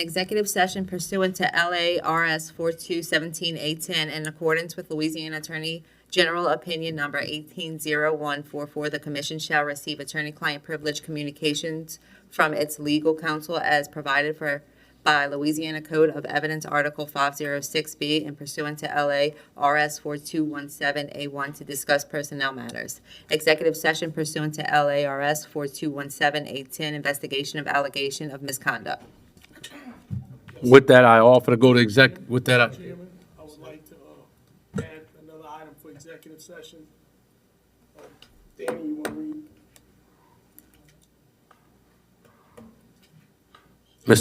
pursuant to LARS 4217A10 in accordance with Louisiana Attorney General Opinion Number 180144, the Commission shall receive attorney-client privilege communications from its legal counsel as provided for by Louisiana Code of Evidence Article 506B and pursuant to LARS 4217A1 to discuss personnel matters. Executive session pursuant to LARS 4217A10, investigation of allegation of misconduct. With that, I offer to go to with that, Chairman, I would like to add another item for executive session. Danny, you want to read? I'm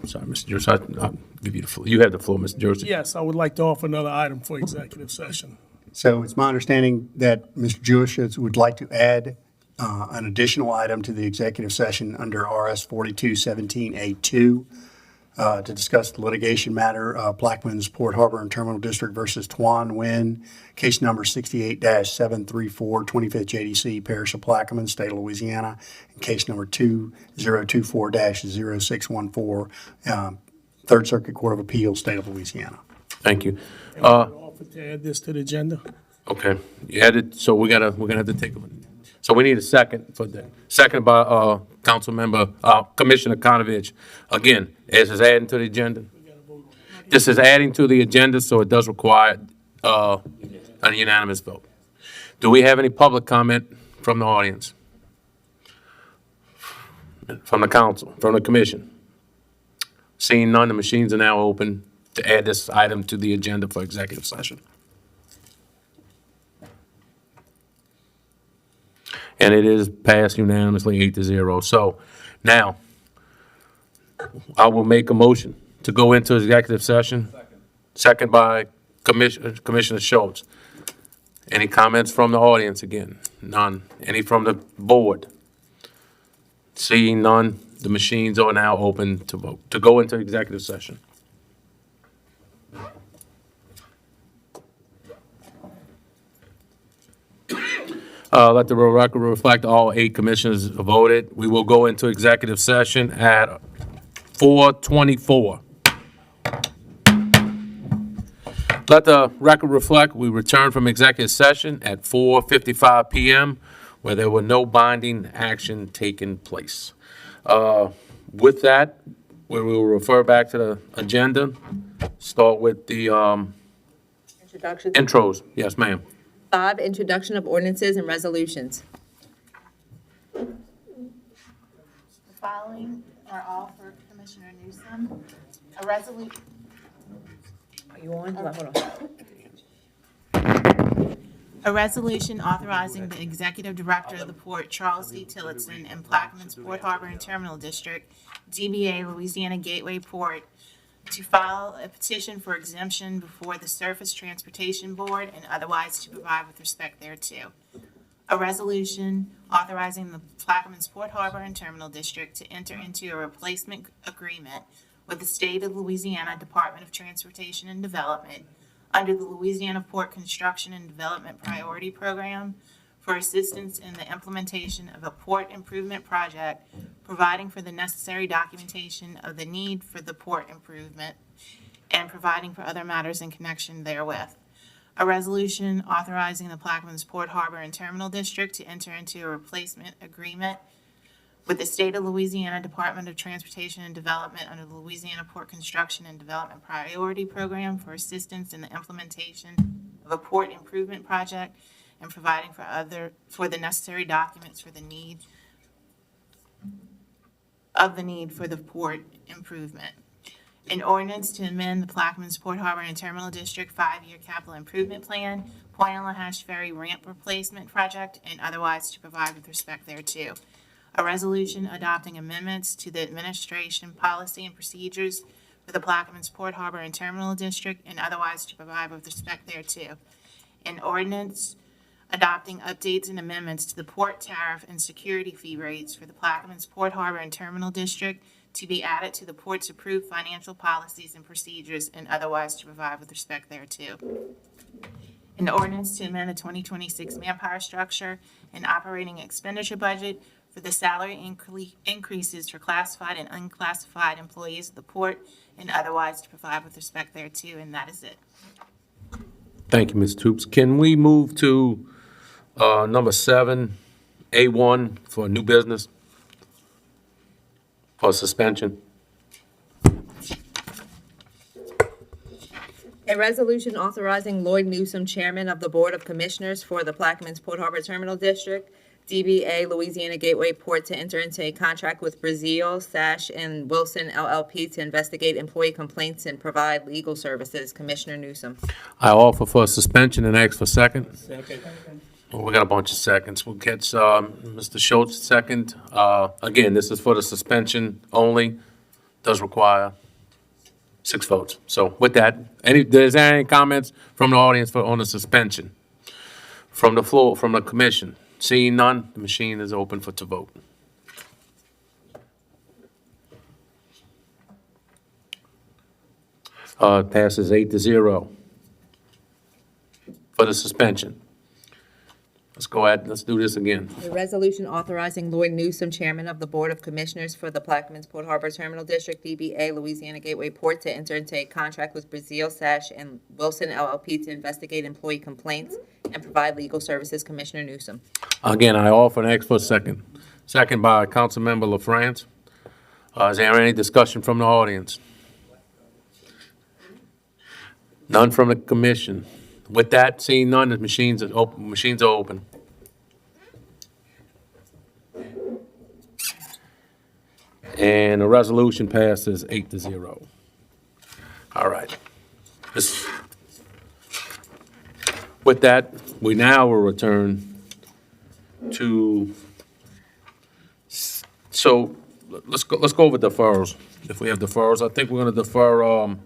sorry, Mr. Jersey, I'll give you the floor. You have the floor, Mr. Jersey. Yes, I would like to offer another item for executive session. So it's my understanding that Mr. Jewishitz would like to add an additional item to the executive session under RS 4217A2 to discuss the litigation matter, Plaquemines Port Harbor and Terminal District versus Tuan Nguyen, case number 68-734, 25th JDC, Parish of Plaquemines, State of Louisiana, and case number 2024-0614, Third Circuit Court of Appeals, State of Louisiana. Thank you. And I would offer to add this to the agenda. Okay, you had it, so we're gonna have to take, so we need a second for that. Second by, Councilmember, Commissioner Konovich. Again, this is adding to the agenda. This is adding to the agenda, so it does require, a unanimous vote. Do we have any public comment from the audience? From the council, from the commission? Seeing none, the machines are now open to add this item to the agenda for executive session. And it is passed unanimously 8-0. So now, I will make a motion to go into executive session. Second by Commissioner Schultz. Any comments from the audience again? None. Any from the board? Seeing none, the machines are now open to vote, to go into executive session. Let the record reflect all 8 commissioners voted. We will go into executive session at 4:24. Let the record reflect, we returned from executive session at 4:55 PM, where there were no binding action taking place. With that, we will refer back to the agenda. Start with the Introduction. intros. Yes, ma'am. 5, introduction of ordinances and resolutions. The following are all for Commissioner Newsom. A resolution. Are you on? Hold on. A resolution authorizing the Executive Director of the Port, Charles D. Tillotson, and Plaquemines Port Harbor and Terminal District, DBA Louisiana Gateway Port, to file a petition for exemption before the Surface Transportation Board and otherwise to provide with respect thereto. A resolution authorizing the Plaquemines Port Harbor and Terminal District to enter into a replacement agreement with the State of Louisiana Department of Transportation and Development under the Louisiana Port Construction and Development Priority Program for assistance in the implementation of a port improvement project, providing for the necessary documentation of the need for the port improvement, and providing for other matters in connection therewith. A resolution authorizing the Plaquemines Port Harbor and Terminal District to enter into a replacement agreement with the State of Louisiana Department of Transportation and Development under the Louisiana Port Construction and Development Priority Program for assistance in the implementation of a port improvement project and providing for the necessary documents for the need for the port improvement. An ordinance to amend the Plaquemines Port Harbor and Terminal District 5-year capital improvement plan, Point-on-Lahash Ferry ramp replacement project, and otherwise to provide with respect thereto. A resolution adopting amendments to the administration policy and procedures for the Plaquemines Port Harbor and Terminal District, and otherwise to provide with respect thereto. An ordinance adopting updates and amendments to the port tariff and security fee rates for the Plaquemines Port Harbor and Terminal District to be added to the port's approved financial policies and procedures, and otherwise to provide with respect thereto. An ordinance to amend the 2026 manpower structure and operating expenditure budget for the salary increases for classified and unclassified employees of the port, and otherwise to provide with respect thereto, and that is it. Thank you, Ms. Toops. Can we move to number 7, A1 for new business? For suspension? A resolution authorizing Lloyd Newsom, Chairman of the Board of Commissioners for the Plaquemines Port Harbor Terminal District, DBA Louisiana Gateway Port, to enter into a contract with Brazil, Sash, and Wilson LLP to investigate employee complaints and provide legal services. Commissioner Newsom. I offer for suspension and ask for second. Second. We got a bunch of seconds. We'll catch Mr. Schultz second. Again, this is for the suspension only. Does require 6 votes. So with that, is there any comments from the audience on the suspension? From the floor, from the commission? Seeing none, the machine is open to vote. It passes 8-0 for the suspension. Let's go ahead, let's do this again. A resolution authorizing Lloyd Newsom, Chairman of the Board of Commissioners for the Plaquemines Port Harbor Terminal District, DBA Louisiana Gateway Port, to enter into a contract with Brazil, Sash, and Wilson LLP to investigate employee complaints and provide legal services. Commissioner Newsom. Again, I offer an ask for a second. Second by Councilmember LaFrance. Is there any discussion from the audience? None from the commission. With that, seeing none, the machines are open. Machines are open. And the resolution passes 8-0. All right. With that, we now will return to. So let's go over deferrals. If we have deferrals, I think we're going to defer.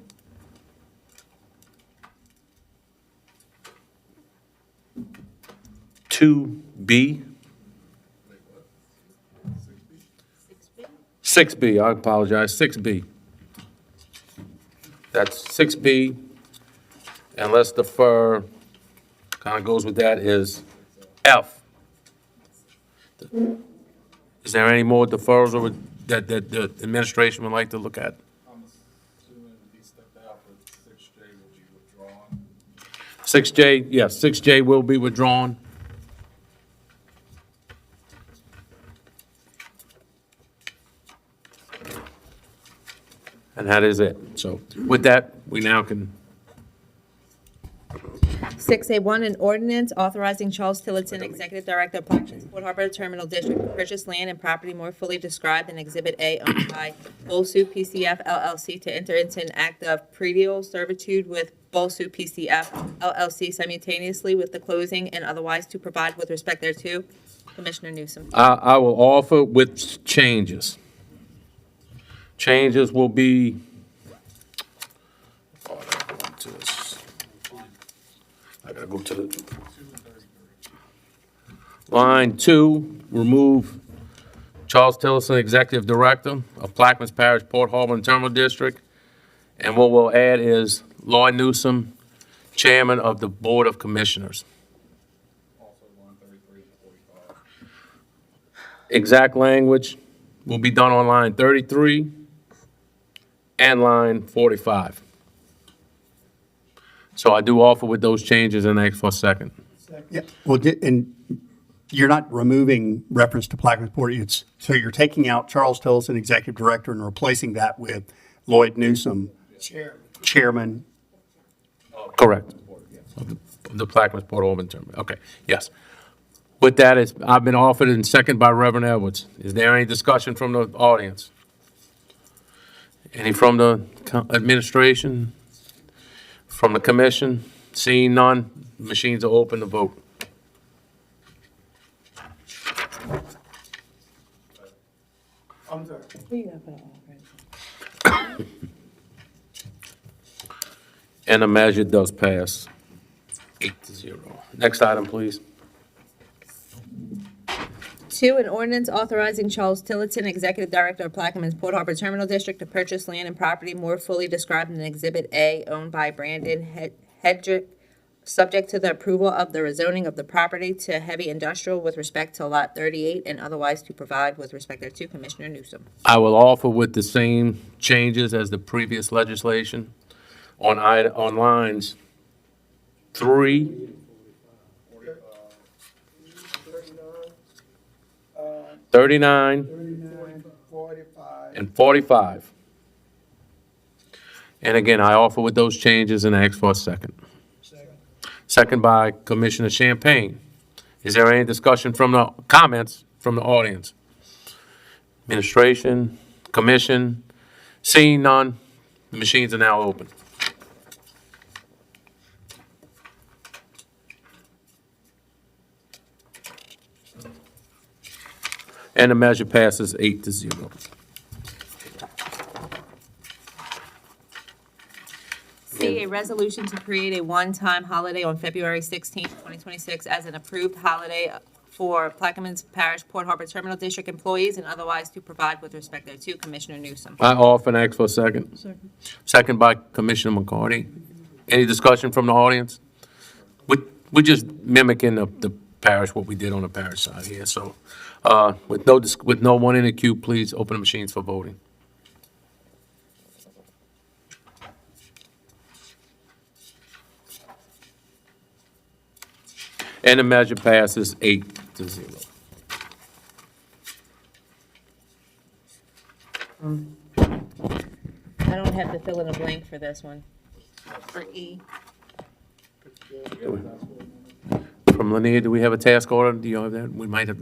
2B. 6B, I apologize, 6B. That's 6B, and let's defer, kind of goes with that, is F. Is there any more deferrals over that the administration would like to look at? I'm assuming he stepped out, but 6J will be withdrawn. 6J, yes, 6J will be withdrawn. And that is it. So with that, we now can. 6A1, an ordinance authorizing Charles Tillotson, Executive Director of Plaquemines Port Harbor Terminal District, to purchase land and property more fully described in Exhibit A owned by Bolsu PCF LLC to enter into an act of predial servitude with Bolsu PCF LLC simultaneously with the closing and otherwise to provide with respect thereto. Commissioner Newsom. I will offer with changes. Changes will be. I gotta go to the. Line 2, remove Charles Tillotson, Executive Director of Plaquemines Parish Port Harbor and Terminal District. And what we'll add is Lloyd Newsom, Chairman of the Board of Commissioners. Also line 33 to 45. Exact language will be done on line 33 and line 45. So I do offer with those changes and ask for a second. Yeah, well, and you're not removing reference to Plaquemines-Port, so you're taking out Charles Tillotson, Executive Director, and replacing that with Lloyd Newsom, Chairman. Correct. Of the Plaquemines-Port Auburn Terminal. Okay, yes. With that, I've been offered and seconded by Reverend Edwards. Is there any discussion from the audience? Any from the administration? From the commission? Seeing none, machines are open to vote. I'm sorry. And the measure does pass 8-0. Next item, please. 2, an ordinance authorizing Charles Tillotson, Executive Director of Plaquemines Port Harbor Terminal District, to purchase land and property more fully described in Exhibit A, owned by Brandon Hedrick, subject to the approval of the rezoning of the property to heavy industrial with respect to Lot 38, and otherwise to provide with respect thereto. Commissioner Newsom. I will offer with the same changes as the previous legislation on lines 3, 39, and 45. And again, I offer with those changes and ask for a second. Second by Commissioner Champagne. Is there any discussion from the comments from the audience? Administration, commission, seeing none, the machines are now open. And the measure passes 8-0. C, a resolution to create a one-time holiday on February 16, 2026 as an approved holiday for Plaquemines Parish Port Harbor Terminal District employees and otherwise to provide with respect thereto. Commissioner Newsom. I offer and ask for a second. Second by Commissioner McCarty. Any discussion from the audience? We're just mimicking the parish, what we did on the parish side here. So with no one in the queue, please open the machines for voting. And the measure passes 8-0. I don't have to fill in a blank for this one. For E. From Lanier, do we have a task order? Do you have that? We might have.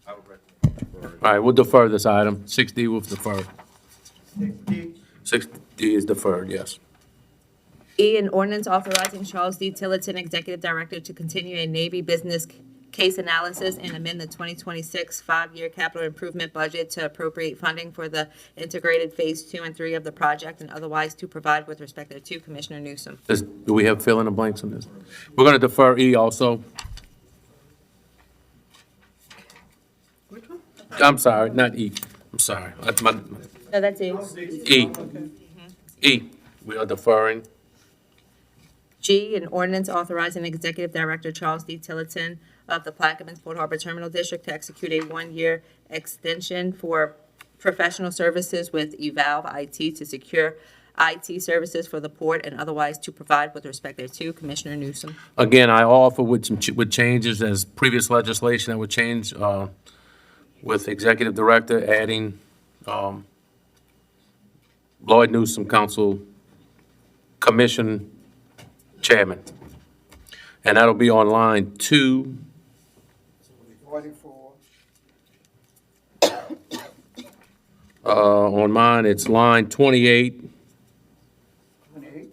All right, we'll defer this item. 6D will defer. 6D is deferred, yes. E, an ordinance authorizing Charles D. Tillotson, Executive Director, to continue a Navy business case analysis and amend the 2026 5-year capital improvement budget to appropriate funding for the integrated Phase 2 and 3 of the project and otherwise to provide with respect thereto. Commissioner Newsom. Do we have fill in the blanks on this? We're going to defer E also. Which one? I'm sorry, not E. I'm sorry. That's my, No, that's E. E. E, we are deferring. G, an ordinance authorizing Executive Director Charles D. Tillotson of the Plaquemines Port Harbor Terminal District to execute a 1-year extension for professional services with Evalve IT to secure IT services for the port and otherwise to provide with respect thereto. Commissioner Newsom. Again, I offer with changes as previous legislation that would change with Executive Director adding Lloyd Newsom, Council Commission Chairman. And that'll be on line 2. 44. On mine, it's line 28. 28?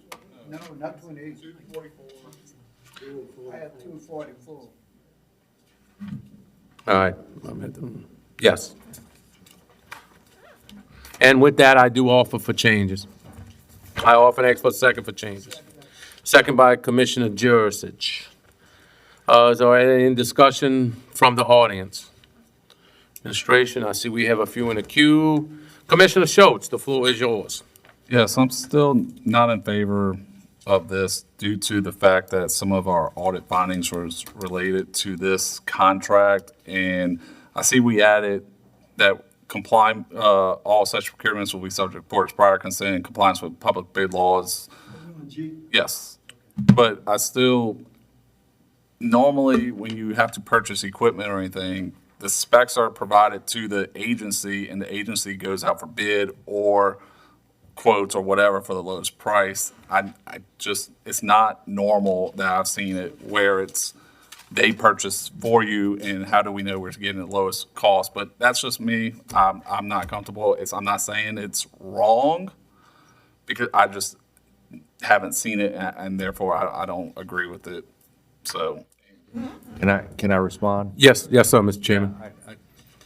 No, not 28. 244. I have 244. All right. Yes. And with that, I do offer for changes. I offer and ask for a second for changes. Second by Commissioner Jurisic. Is there any discussion from the audience? Administration, I see we have a few in the queue. Commissioner Schultz, the floor is yours. Yes, I'm still not in favor of this due to the fact that some of our audit findings was related to this contract. And I see we added that all such procurements will be subject to board's prior consent in compliance with public bid laws. Yes, but I still, normally when you have to purchase equipment or anything, the specs are provided to the agency and the agency goes out for bid or quotes or whatever for the lowest price. I just, it's not normal that I've seen it where it's, they purchase for you and how do we know we're getting the lowest cost? But that's just me. I'm not comfortable. I'm not saying it's wrong because I just haven't seen it and therefore I don't agree with it. So. Can I respond? Yes, sir, Mr. Chairman.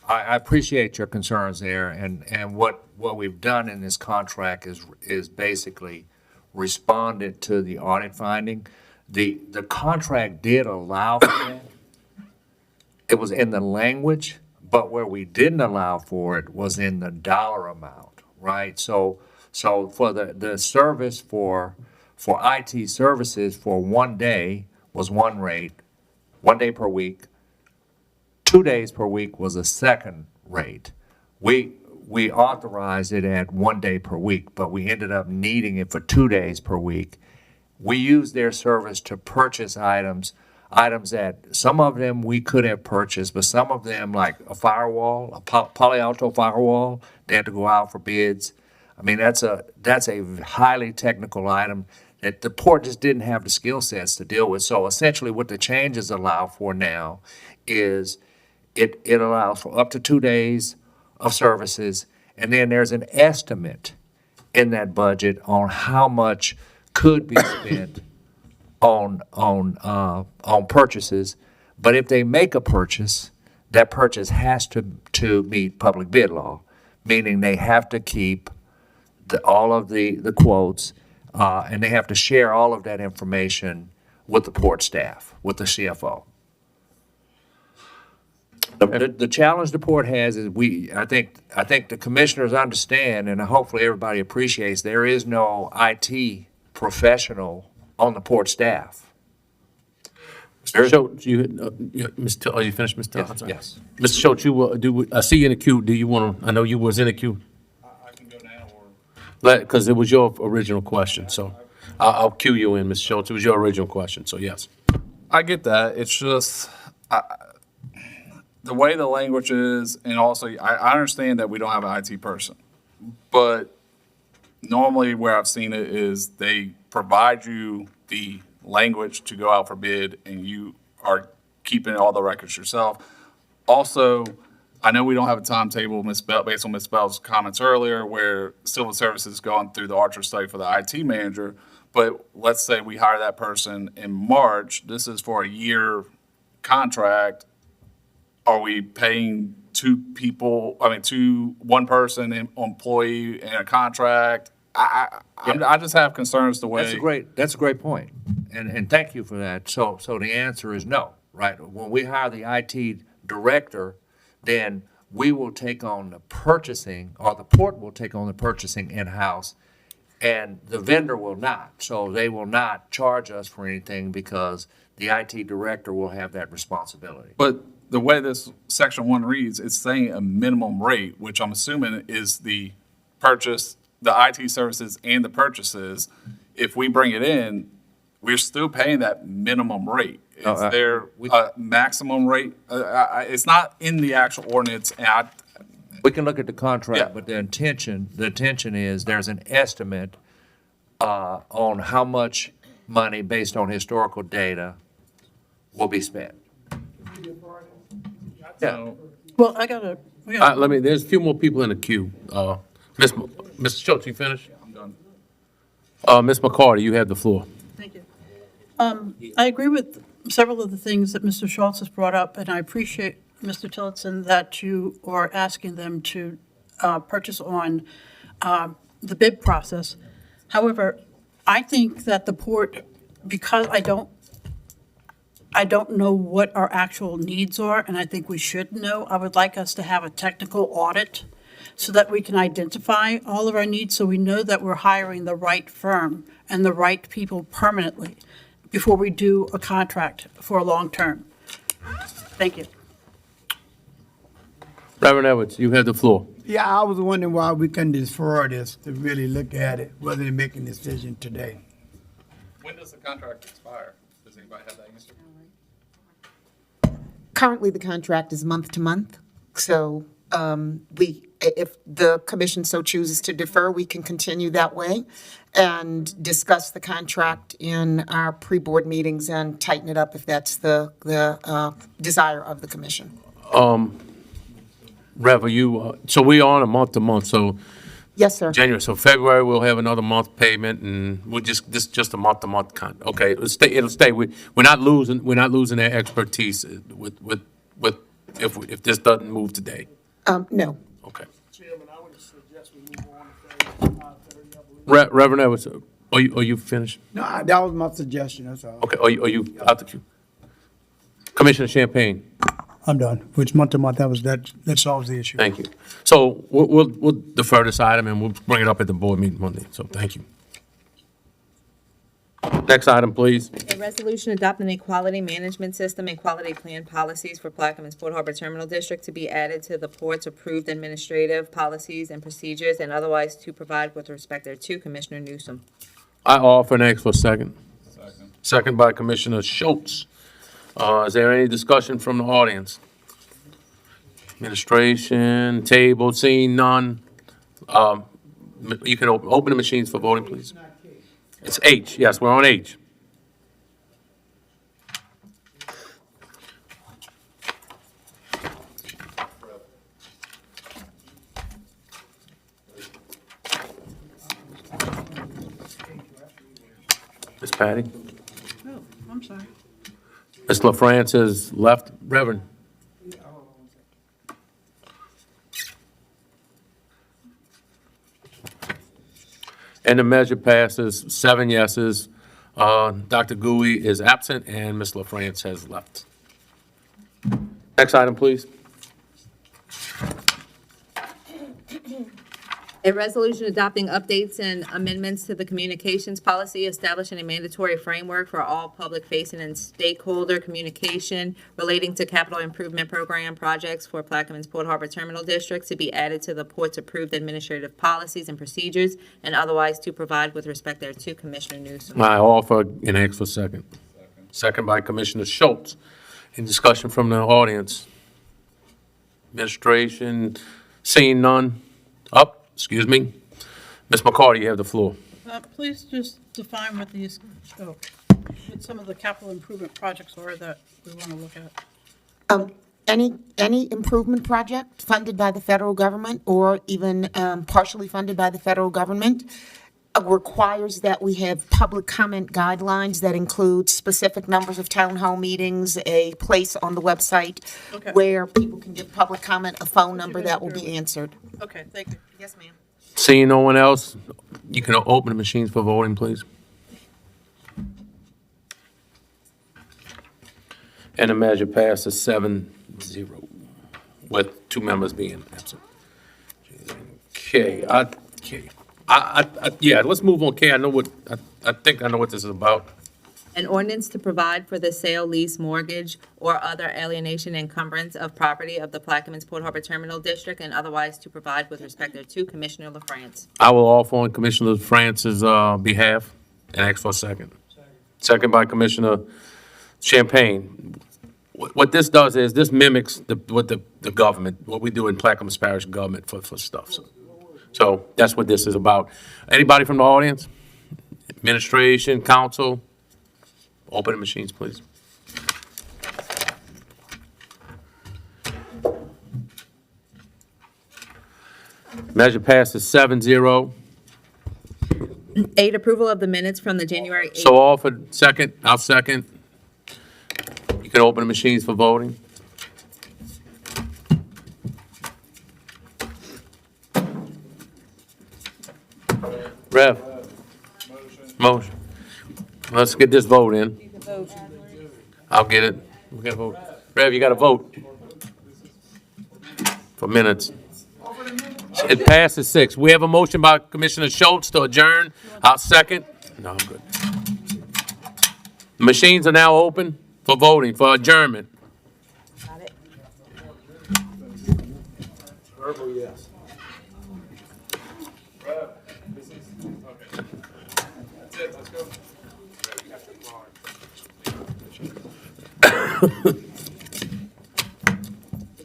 I appreciate your concerns there, and what we've done in this contract is basically responded to the audit finding. The contract did allow for that. It was in the language, but where we didn't allow for it was in the dollar amount, right? So for the service for IT services for 1 day was one rate, 1 day per week. 2 days per week was a second rate. We authorized it at 1 day per week, but we ended up needing it for 2 days per week. We used their service to purchase items that some of them we could have purchased, but some of them like a firewall, a Palo Alto firewall, they had to go out for bids. I mean, that's a highly technical item that the port just didn't have the skill sets to deal with. So essentially what the changes allow for now is it allows for up to 2 days of services, and then there's an estimate in that budget on how much could be spent on purchases. But if they make a purchase, that purchase has to meet public bid law, meaning they have to keep all of the quotes, and they have to share all of that information with the port staff, with the CFO. The challenge the port has is I think the commissioners understand, and hopefully everybody appreciates, there is no IT professional on the port staff. Mr. Schultz, you finished, Mr. Hudson? Yes. Mr. Schultz, I see you in the queue. Do you want to, I know you was in the queue. I can go now or. Because it was your original question, so I'll cue you in, Mr. Schultz. It was your original question, so yes. I get that. It's just the way the language is, and also I understand that we don't have an IT person, but normally where I've seen it is they provide you the language to go out for bid, and you are keeping all the records yourself. Also, I know we don't have a timetable, based on Ms. Bell's comments earlier, where civil services is going through the Archer study for the IT manager. But let's say we hire that person in March. This is for a year contract. Are we paying one person, employee in a contract? I just have concerns the way. That's a great point. And thank you for that. So the answer is no, right? When we hire the IT director, then we will take on the purchasing, or the port will take on the purchasing in-house, and the vendor will not. So they will not charge us for anything because the IT director will have that responsibility. But the way this section 1 reads, it's saying a minimum rate, which I'm assuming is the purchase, the IT services and the purchases. If we bring it in, we're still paying that minimum rate. Is there a maximum rate? It's not in the actual ordinance. We can look at the contract, Yeah. but the intention is there's an estimate on how much money based on historical data will be spent. Yeah. Well, There's a few more people in the queue. Mr. Schultz, you finished? I'm done. Ms. McCarty, you have the floor. Thank you. I agree with several of the things that Mr. Schultz has brought up, and I appreciate, Mr. Tillotson, that you are asking them to purchase on the bid process. However, I think that the port, because I don't know what our actual needs are, and I think we should know, I would like us to have a technical audit so that we can identify all of our needs, so we know that we're hiring the right firm and the right people permanently before we do a contract for a long term. Thank you. Reverend Edwards, you have the floor. Yeah, I was wondering why we couldn't defer this to really look at it, whether to make a decision today. When does the contract expire? Does anybody have that answer? Currently, the contract is month to month, so if the commission so chooses to defer, we can continue that way and discuss the contract in our pre-board meetings and tighten it up if that's the desire of the commission. Rev, are you, so we are on a month to month, so Yes, sir. January, so February, we'll have another month payment, and we'll just a month to month okay, it'll stay, we're not losing that expertise if this doesn't move today. No. Okay. Chairman, I would suggest we move on to 5:30, I believe. Reverend Edwards, are you finished? No, that was my suggestion, that's all. Okay, are you out the queue? Commissioner Champagne, I'm done. If it's month to month, that solves the issue. thank you. So we'll defer this item and we'll bring it up at the board meeting Monday, so thank you. Next item, please. A resolution adopting a quality management system and quality plan policies for Plaquemines Port Harbor Terminal District to be added to the port's approved administrative policies and procedures and otherwise to provide with respect thereto. Commissioner Newsom. I offer and ask for a second. Second by Commissioner Schultz. Is there any discussion from the audience? Administration, table, seeing none. You can open the machines for voting, please. It's H, yes, we're on H. Ms. Patty? Oh, I'm sorry. Ms. LaFrance has left. Reverend? And the measure passes, 7 yeses. Dr. Gui is absent, and Ms. LaFrance has left. Next item, please. A resolution adopting updates and amendments to the communications policy, establishing a mandatory framework for all public-facing and stakeholder communication relating to capital improvement program projects for Plaquemines Port Harbor Terminal District to be added to the port's approved administrative policies and procedures and otherwise to provide with respect thereto. Commissioner Newsom. I offer and ask for second. Second by Commissioner Schultz. Any discussion from the audience? Administration, seeing none. Up. Excuse me. Ms. McCarty, you have the floor. Please just define what these, what some of the capital improvement projects are that we want to look at. Any improvement project funded by the federal government or even partially funded by the federal government requires that we have public comment guidelines that include specific numbers of town hall meetings, a place on the website Okay. where people can give public comment, a phone number that will be answered. Okay, thank you. Yes, ma'am. Seeing no one else, you can open the machines for voting, please. And the measure passes 7-0, with 2 members being absent. Okay, yeah, let's move on. K, I think I know what this is about. An ordinance to provide for the sale, lease, mortgage, or other alienation encumbrance of property of the Plaquemines Port Harbor Terminal District and otherwise to provide with respect thereto. Commissioner LaFrance. I will offer on Commissioner France's behalf and ask for a second. Second by Commissioner Champagne. What this does is this mimics what the government, what we do in Plaquemines Parish government for stuff. So that's what this is about. Anybody from the audience? Administration, council? Open the machines, please. Measure passes 7-0. 8, approval of the minutes from the January 8th. So offered, second, I'll second. You can open the machines for voting. Rev. Motion. Let's get this vote in. I'll get it. We gotta vote. Rev, you gotta vote. For minutes. It passes 6. We have a motion by Commissioner Schultz to adjourn. I'll second. No, I'm good. The machines are now open for voting, for adjournment. Verbal yes.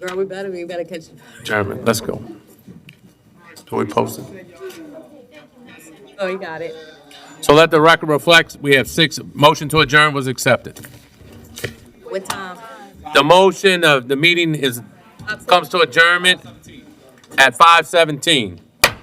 Girl, we better catch. Chairman, let's go. So we posted. Oh, you got it. So let the record reflect, we have 6, motion to adjourn was accepted. What time? The motion of the meeting comes to adjournment at 5:17.